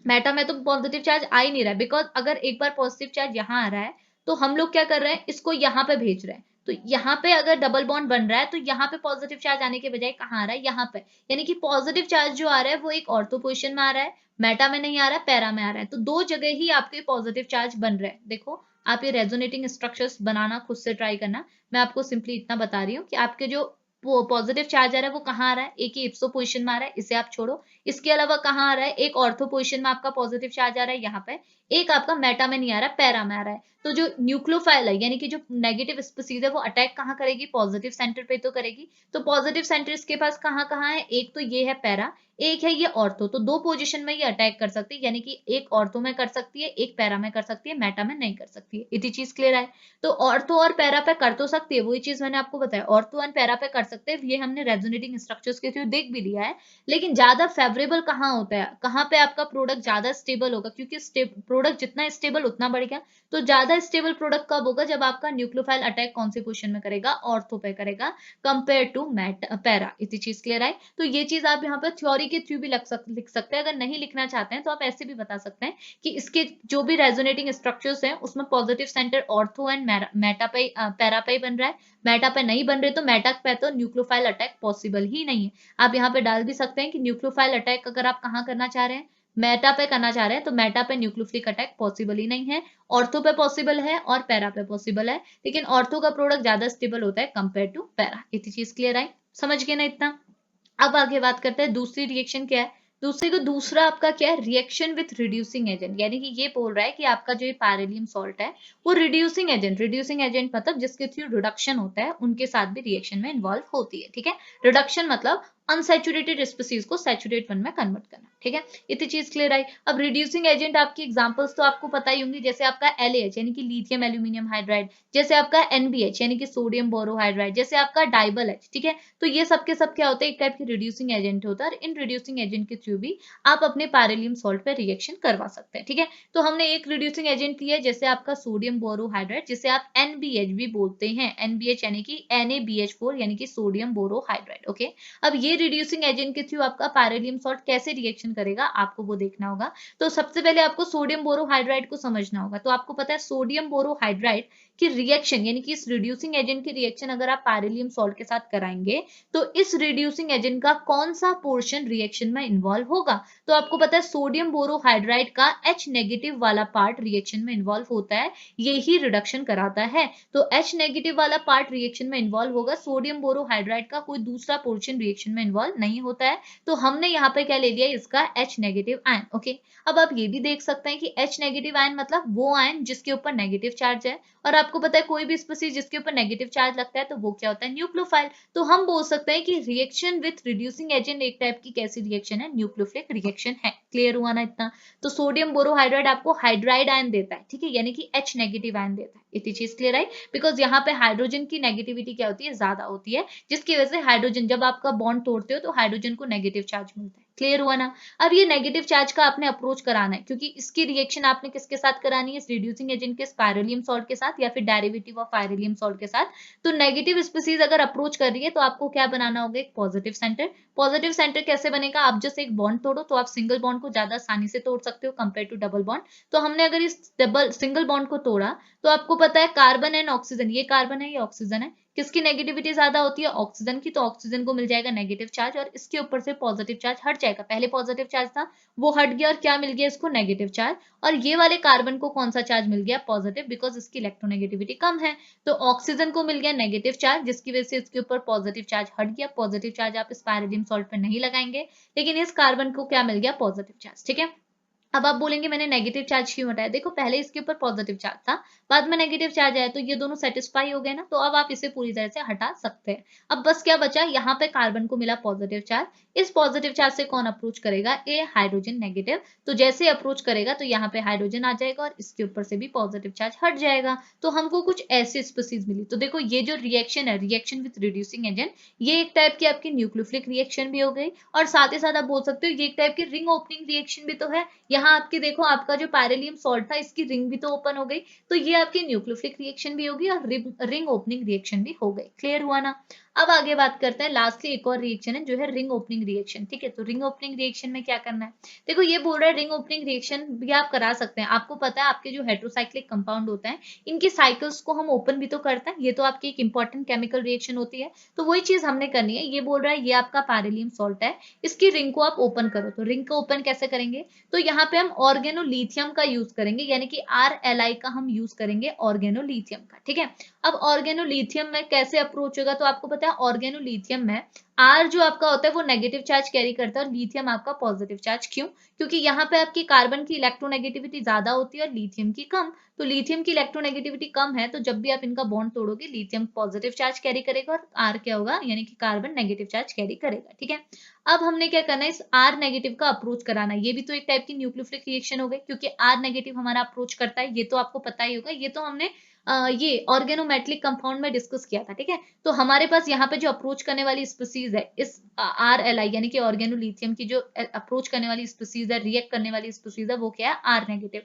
मेटा में तो पॉजिटिव चार्ज आ ही नहीं रहा है, बिकॉज अगर एक बार पॉजिटिव चार्ज यहाँ आ रहा है तो हम लोग क्या कर रहे हैं, इसको यहाँ पे भेज रहे हैं, तो यहाँ पे अगर डबल बॉन्ड बन रहा है तो यहाँ पे पॉजिटिव चार्ज आने के बजाय कहाँ आ रहा है, यहाँ पे, यानी कि पॉजिटिव चार्ज जो आ रहा है वो एक ऑर्थो पोजिशन में आ रहा है, मेटा में नहीं आ रहा है, पैरा में आ रहा है, तो दो जगह ही आपके पॉजिटिव चार्ज बन रहे हैं। देखो आप ये रेजोनेटिंग स्ट्रक्चर्स बनाना खुद से ट्राई करना, मैं आपको सिंपली इतना बता रही हूँ कि आपके जो वो पॉजिटिव चार्ज आ रहा है वो कहाँ आ रहा है, एक ही इप्सो पोजिशन में आ रहा है, इसे आप छोड़ो, इसके अलावा कहाँ आ रहा है, एक ऑर्थो पोजिशन में आपका पॉजिटिव चार्ज आ रहा है यहाँ पे, एक आपका मेटा में नहीं आ रहा है, पैरा में आ रहा है। तो जो न्यूक्लियोफाइल है, यानी कि जो नेगेटिव स्पीसीज है वो अटैक कहाँ करेगी, पॉजिटिव सेंटर पे तो करेगी, तो पॉजिटिव सेंटर इसके पास कहाँ कहाँ है, एक तो ये है पैरा, एक है ये ऑर्थो, तो दो पोजीशन में ये अटैक कर सकती है, यानी कि एक ऑर्थो में कर सकती है, एक पैरा में कर सकती है, मेटा में नहीं कर सकती है। इतनी चीज क्लियर है, तो ऑर्थो और पैरा पे कर तो सकती है, वही चीज मैंने आपको बताया, ऑर्थो एंड पैरा पे कर सकते हैं, ये हमने रेजोनेटिंग स्ट्रक्चर्स के थ्रू देख भी लिया है। लेकिन ज्यादा फेवरेबल कहाँ होता है, कहाँ पे आपका प्रोडक्ट ज्यादा स्टेबल होगा, क्योंकि प्रोडक्ट जितना स्टेबल उतना बढ़ेगा, तो ज्यादा स्टेबल प्रोडक्ट कब होगा, जब आपका न्यूक्लियोफाइल अटैक कौन से पोजीशन में करेगा, ऑर्थो पे करेगा कंपेयर टू पैरा। इतनी चीज क्लियर है, तो ये चीज आप यहाँ पर थ्योरी के थ्रू भी लिख सकते हैं, अगर नहीं लिखना चाहते हैं तो आप ऐसे भी बता सकते हैं कि इसके जो भी रेजोनेटिंग स्ट्रक्चर्स हैं उसमें positive centre ortho and Meta पे पैरा पे बन रहा है, मेटा पे नहीं बन रहे तो मेटा पे तो न्यूक्लियोफाइल अटैक पॉसिबल ही नहीं है। आप यहाँ पे डाल भी सकते हैं कि न्यूक्लियोफाइल अटैक अगर आप कहाँ करना चाह रहे हैं, मेटा पे करना चाह रहे हैं, तो मेटा पे न्यूक्लियोफिलिक अटैक पॉसिबल ही नहीं है, ऑर्थो पे पॉसिबल है और पैरा पे पॉसिबल है, लेकिन ऑर्थो का प्रोडक्ट ज्यादा स्टेबल होता है कंपेयर टू पैरा। इतनी चीज क्लियर आई, समझ गए ना इतना। अब आगे बात करते हैं दूसरी रिएक्शन क्या है, दूसरा आपका क्या है, रिएक्शन विथ रिड्यूसिंग एजेंट, यानी कि ये बोल रहा है कि आपका जो पैरेलियम सॉल्ट है वो रिड्यूसिंग एजेंट मतलब जिसके थ्रू रिडक्शन होता है उनके साथ भी रिएक्शन में इन्वॉल्व होती है। ठीक है, रिडक्शन मतलब अनसैचुरेटेड स्पीसीज को सैचुरेट वन में कन्वर्ट करना। ठीक है, इतनी चीज क्लियर आई। अब रिड्यूसिंग एजेंट आपकी एग्जांपल्स तो आपको पता ही होंगी, जैसे आपका LaH यानी कि लिथियम एल्यूमिनियम हाइड्राइड, जैसे आपका NBH यानी कि सोडियम बोरोहाइड्राइड, जैसे आपका डाइबल H। ठीक है, तो ये सब के सब क्या होते हैं, एक टाइप के रिड्यूसिंग एजेंट होता है, और इन रिड्यूसिंग एजेंट के थ्रू भी आप अपने पैरेलियम सॉल्ट पे रिएक्शन करवा सकते हैं। ठीक है, तो हमने एक रिड्यूसिंग एजेंट लिया है, जैसे आपका सोडियम बोरोहाइड्राइड, जिसे आप NBH भी बोलते हैं, NBH यानी कि NaBH4 यानी कि सोडियम बोरोहाइड्राइड। ओके, अब ये रिड्यूसिंग एजेंट के थ्रू आपका पैरेलियम सॉल्ट कैसे रिएक्शन करेगा आपको वो देखना होगा। तो सबसे पहले आपको सोडियम बोरोहाइड्राइड को समझना होगा। तो आपको पता है सोडियम बोरोहाइड्राइड की रिएक्शन यानी कि इस रिड्यूसिंग एजेंट की रिएक्शन अगर आप पैरेलियम सॉल्ट के साथ कराएंगे तो इस रिड्यूसिंग एजेंट का कौन सा पोर्शन रिएक्शन में इन्वॉल्व होगा। तो आपको पता है सोडियम बोरोहाइड्राइड का H नेगेटिव वाला पार्ट रिएक्शन में इन्वॉल्व होता है, यही रिडक्शन कराता है। तो H नेगेटिव वाला पार्ट रिएक्शन में इन्वॉल्व होगा, सोडियम बोरोहाइड्राइड का कोई दूसरा पोर्शन रिएक्शन में इन्वॉल्व नहीं होता है। तो हमने यहाँ पे क्या ले लिया, इसका H नेगेटिव आयन। ओके, अब आप ये भी देख सकते हैं कि H नेगेटिव आयन मतलब वो आयन जिसके ऊपर नेगेटिव चार्ज है, और आपको पता है कोई भी स्पीसीज जिसके ऊपर नेगेटिव चार्ज लगता है तो वो क्या होता है, न्यूक्लियोफाइल। तो हम बोल सकते हैं कि रिएक्शन विथ रिड्यूसिंग एजेंट एक टाइप की कैसी रिएक्शन है, न्यूक्लियोफिलिक रिएक्शन है। क्लियर हुआ ना इतना। तो सोडियम बोरोहाइड्राइड आपको हाइड्राइड आयन देता है, ठीक है, यानी कि H नेगेटिव आयन देता है। इतनी चीज क्लियर आई, बिकॉज यहाँ पे हाइड्रोजन की नेगेटिविटी क्या होती है, ज्यादा होती है, जिसकी वजह से हाइड्रोजन जब आपका बॉन्ड तोड़ते हो तो हाइड्रोजन को नेगेटिव चार्ज मिलता है। क्लियर हुआ ना। अब ये नेगेटिव चार्ज का आपने अप्रोच कराना है, क्योंकि इसकी रिएक्शन आपने किसके साथ करानी है, इस रिड्यूसिंग एजेंट के पैरेलियम सॉल्ट के साथ या फिर डेरिवेटिव ऑफ पैरेलियम सॉल्ट के साथ। तो नेगेटिव स्पीसीज अगर अप्रोच कर रही है तो आपको क्या बनाना होगा, एक पॉजिटिव सेंटर। पॉजिटिव सेंटर कैसे बनेगा, आप जैसे एक बॉन्ड तोड़ो तो आप सिंगल बॉन्ड को ज्यादा आसानी से तोड़ सकते हो कंपेयर टू डबल बॉन्ड। तो हमने अगर इस डबल सिंगल बॉन्ड को तोड़ा तो आपको पता है कार्बन एंड ऑक्सीजन, ये कार्बन है ये ऑक्सीजन है, किसकी नेगेटिविटी ज्यादा होती है, ऑक्सीजन की। तो ऑक्सीजन को मिल जाएगा नेगेटिव चार्ज और इसके ऊपर से पॉजिटिव चार्ज हट जाएगा। पहले पॉजिटिव चार्ज था वो हट गया और क्या मिल गया इसको, नेगेटिव चार्ज। और ये वाले कार्बन को कौन सा चार्ज मिल गया, पॉजिटिव, बिकॉज इसकी इलेक्ट्रोनेगेटिविटी कम है। तो ऑक्सीजन को मिल गया नेगेटिव चार्ज, जिसकी वजह से इसके ऊपर पॉजिटिव चार्ज हट गया। पॉजिटिव चार्ज आप इस पैरेडियम सॉल्ट पर नहीं लगाएंगे, लेकिन इस कार्बन को क्या मिल गया, पॉजिटिव चार्ज। ठीक है, अब आप बोलेंगे मैंने नेगेटिव चार्ज क्यों हटाया, देखो पहले इसके ऊपर पॉजिटिव चार्ज था, बाद में नेगेटिव चार्ज आया, तो ये दोनों सेटिस्फाई हो गए ना, तो अब आप इसे पूरी तरह से हटा सकते हैं। अब बस क्या बचा, यहाँ पे कार्बन को मिला पॉजिटिव चार्ज, इस पॉजिटिव चार्ज से कौन अप्रोच करेगा, ए हाइड्रोजन नेगेटिव। तो जैसे अप्रोच करेगा तो यहाँ पे हाइड्रोजन आ जाएगा और इसके ऊपर से भी पॉजिटिव चार्ज हट जाएगा। तो हमको कुछ ऐसी स्पीसीज मिली। तो देखो ये जो रिएक्शन है, रिएक्शन विथ रिड्यूसिंग एजेंट, ये एक टाइप की आपकी न्यूक्लियोफिलिक रिएक्शन भी हो गई, और साथ ही साथ आप बोल सकते हो ये एक टाइप की रिंग ओपनिंग रिएक्शन भी तो है। यहाँ आपकी देखो आपका जो पैरेलियम सॉल्ट था इसकी रिंग भी तो ओपन हो गई, तो ये आपकी न्यूक्लियोफिलिक रिएक्शन भी होगी और रिंग ओपनिंग रिएक्शन भी हो गई। क्लियर हुआ ना। अब आगे बात करते हैं, लास्टली एक और रिएक्शन है जो है रिंग ओपनिंग रिएक्शन। ठीक है, तो रिंग ओपनिंग रिएक्शन में क्या करना है, देखो ये बोल रहा है रिंग ओपनिंग रिएक्शन भी आप करा सकते हैं। आपको पता है आपके जो हेटेरोसाइक्लिक कंपाउंड होते हैं इनकी साइकिल्स को हम ओपन भी तो करते हैं, ये तो आपकी एक इंपॉर्टेंट केमिकल रिएक्शन होती है। तो वही चीज हमने करनी है। ये बोल रहा है ये आपका पैरेलियम सॉल्ट है, इसकी रिंग को आप ओपन करो। तो रिंग को ओपन कैसे करेंगे, तो यहाँ पे हम ऑर्गेनोलिथियम का यूज करेंगे, यानी कि RLi का हम यूज करेंगे ऑर्गेनोलिथियम का। ठीक है, अब ऑर्गेनोलिथियम में कैसे अप्रोच होगा, तो आपको पता है ऑर्गेनोलिथियम में R जो आपका होता है वो नेगेटिव चार्ज कैरी करता है और लिथियम आपका पॉजिटिव चार्ज। क्यों, क्योंकि यहाँ पे आपकी कार्बन की इलेक्ट्रोनेगेटिविटी ज्यादा होती है और लिथियम की कम। तो लिथियम की इलेक्ट्रोनेगेटिविटी कम है, तो जब भी आप इनका बॉन्ड तोड़ोगे लिथियम पॉजिटिव चार्ज कैरी करेगा और R क्या होगा, यानी कि कार्बन नेगेटिव चार्ज कैरी करेगा। ठीक है, अब हमने क्या करना है, इस R नेगेटिव का अप्रोच कराना है। ये भी तो एक टाइप की न्यूक्लियोफिलिक रिएक्शन हो गई, क्योंकि R नेगेटिव हमारा अप्रोच करता है, ये तो आपको पता ही होगा, ये तो हमने ये ऑर्गेनोमेटलिक कंपाउंड में डिस्कस किया था। ठीक है, तो हमारे पास यहाँ पे जो अप्रोच करने वाली स्पीसीज है इस RLi यानी कि ऑर्गेनोलिथियम की जो अप्रोच करने वाली स्पीसीज है, रिएक्ट करने वाली स्पीसीज है, वो क्या है, R नेगेटिव।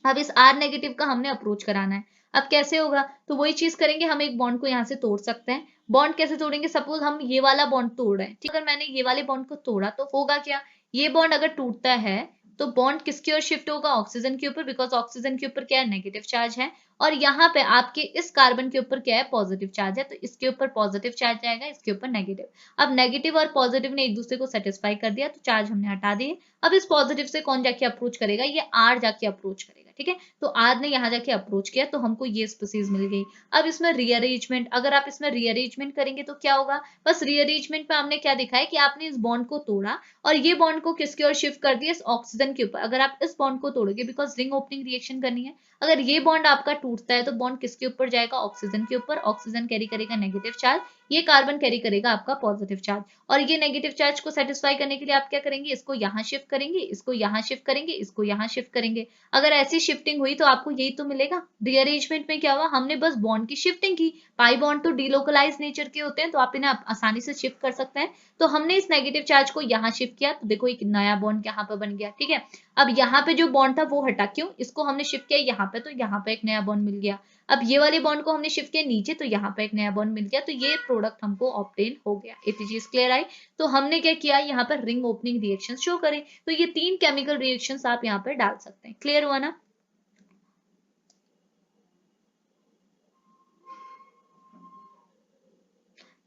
अब इस R नेगेटिव का हमने अप्रोच कराना है। अब कैसे होगा, तो वही चीज करेंगे, हम एक बॉन्ड को यहाँ से तोड़ सकते हैं। बॉन्ड कैसे तोड़ेंगे, सपोज हम ये वाला बॉन्ड तोड़ रहे हैं, ठीक है, अगर मैंने ये वाले बॉन्ड को तोड़ा तो होगा क्या, ये बॉन्ड अगर टूटता है तो बॉन्ड किसकी ओर शिफ्ट होगा, ऑक्सीजन के ऊपर, बिकॉज ऑक्सीजन के ऊपर क्या है, नेगेटिव चार्ज है। और यहाँ पे आपके इस कार्बन के ऊपर क्या है, पॉजिटिव चार्ज है, तो इसके ऊपर पॉजिटिव चार्ज आएगा, इसके ऊपर नेगेटिव। अब नेगेटिव और पॉजिटिव ने एक दूसरे को सेटिस्फाई कर दिया, तो चार्ज हमने हटा दिए। अब इस पॉजिटिव से कौन जाके अप्रोच करेगा, ये R जाके अप्रोच करेगा। ठीक है, तो R ने यहाँ जाके अप्रोच किया तो हमको ये स्पीसीज मिल गई। अब इसमें रीअरेंजमेंट, अगर आप इसमें रीअरेंजमेंट करेंगे तो क्या होगा, बस रीअरेंजमेंट पे हमने क्या दिखा है कि आपने इस बॉन्ड को तोड़ा और ये बॉन्ड को किसकी ओर शिफ्ट कर दिया, इस ऑक्सीजन के ऊपर। अगर आप इस बॉन्ड को तोड़ोगे, बिकॉज रिंग ओपनिंग रिएक्शन करनी है, अगर ये बॉन्ड आपका टूटता है तो बॉन्ड किसके ऊपर जाएगा, ऑक्सीजन के ऊपर। ऑक्सीजन कैरी करेगा नेगेटिव चार्ज, ये कार्बन कैरी करेगा आपका पॉजिटिव चार्ज, और ये नेगेटिव चार्ज को सेटिस्फाई करने के लिए आप क्या करेंगे, इसको यहाँ शिफ्ट करेंगे, इसको यहाँ शिफ्ट करेंगे, इसको यहाँ शिफ्ट करेंगे। अगर ऐसी शिफ्टिंग हुई तो आपको यही तो मिलेगा। रीअरेंजमेंट में क्या हुआ, हमने बस बॉन्ड की शिफ्टिंग की। पाई बॉन्ड तो डीलोकलाइज नेचर के होते हैं, तो आप इन्हें आसानी से शिफ्ट कर सकते हैं। तो हमने इस नेगेटिव चार्ज को यहाँ शिफ्ट किया, तो देखो एक नया बॉन्ड यहाँ पर बन गया, ठीक है। अब यहाँ पे जो बॉन्ड था वो हटा, क्यों, इसको हमने शिफ्ट किया यहाँ पे, तो यहाँ पे एक नया बॉन्ड मिल गया। अब ये वाले बॉन्ड को हमने शिफ्ट किया नीचे, तो यहाँ पे एक नया बॉन्ड मिल गया, तो ये प्रोडक्ट हमको ऑब्टेन हो गया। इतनी चीज क्लियर आई। तो हमने क्या किया, यहाँ पर रिंग ओपनिंग रिएक्शन शो करे, तो ये 3 केमिकल रिएक्शंस आप यहाँ पर डाल सकते हैं। क्लियर हुआ ना।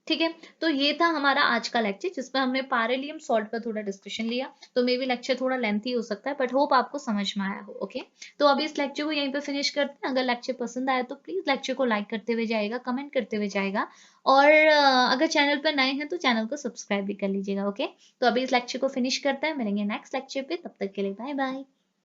ठीक है, तो ये था हमारा आज का लेक्चर, जिसमें हमने पारेलियम सॉल्ट पर थोड़ा डिस्कशन लिया। तो मे भी लेक्चर थोड़ा लेंथी हो सकता है, बट होप आपको समझ में आया हो। ओके, तो अभी इस लेक्चर को यहीं पे फिनिश करते हैं। अगर लेक्चर पसंद आया तो प्लीज लेक्चर को लाइक करते हुए जाएगा, कमेंट करते हुए जाएगा, और अगर चैनल पर नए हैं तो चैनल को सब्सक्राइब भी कर लीजिएगा। ओके, तो अभी इस लेक्चर को फिनिश करते हैं, मिलेंगे नेक्स्ट लेक्चर पे, तब तक के लिए बाय बाय।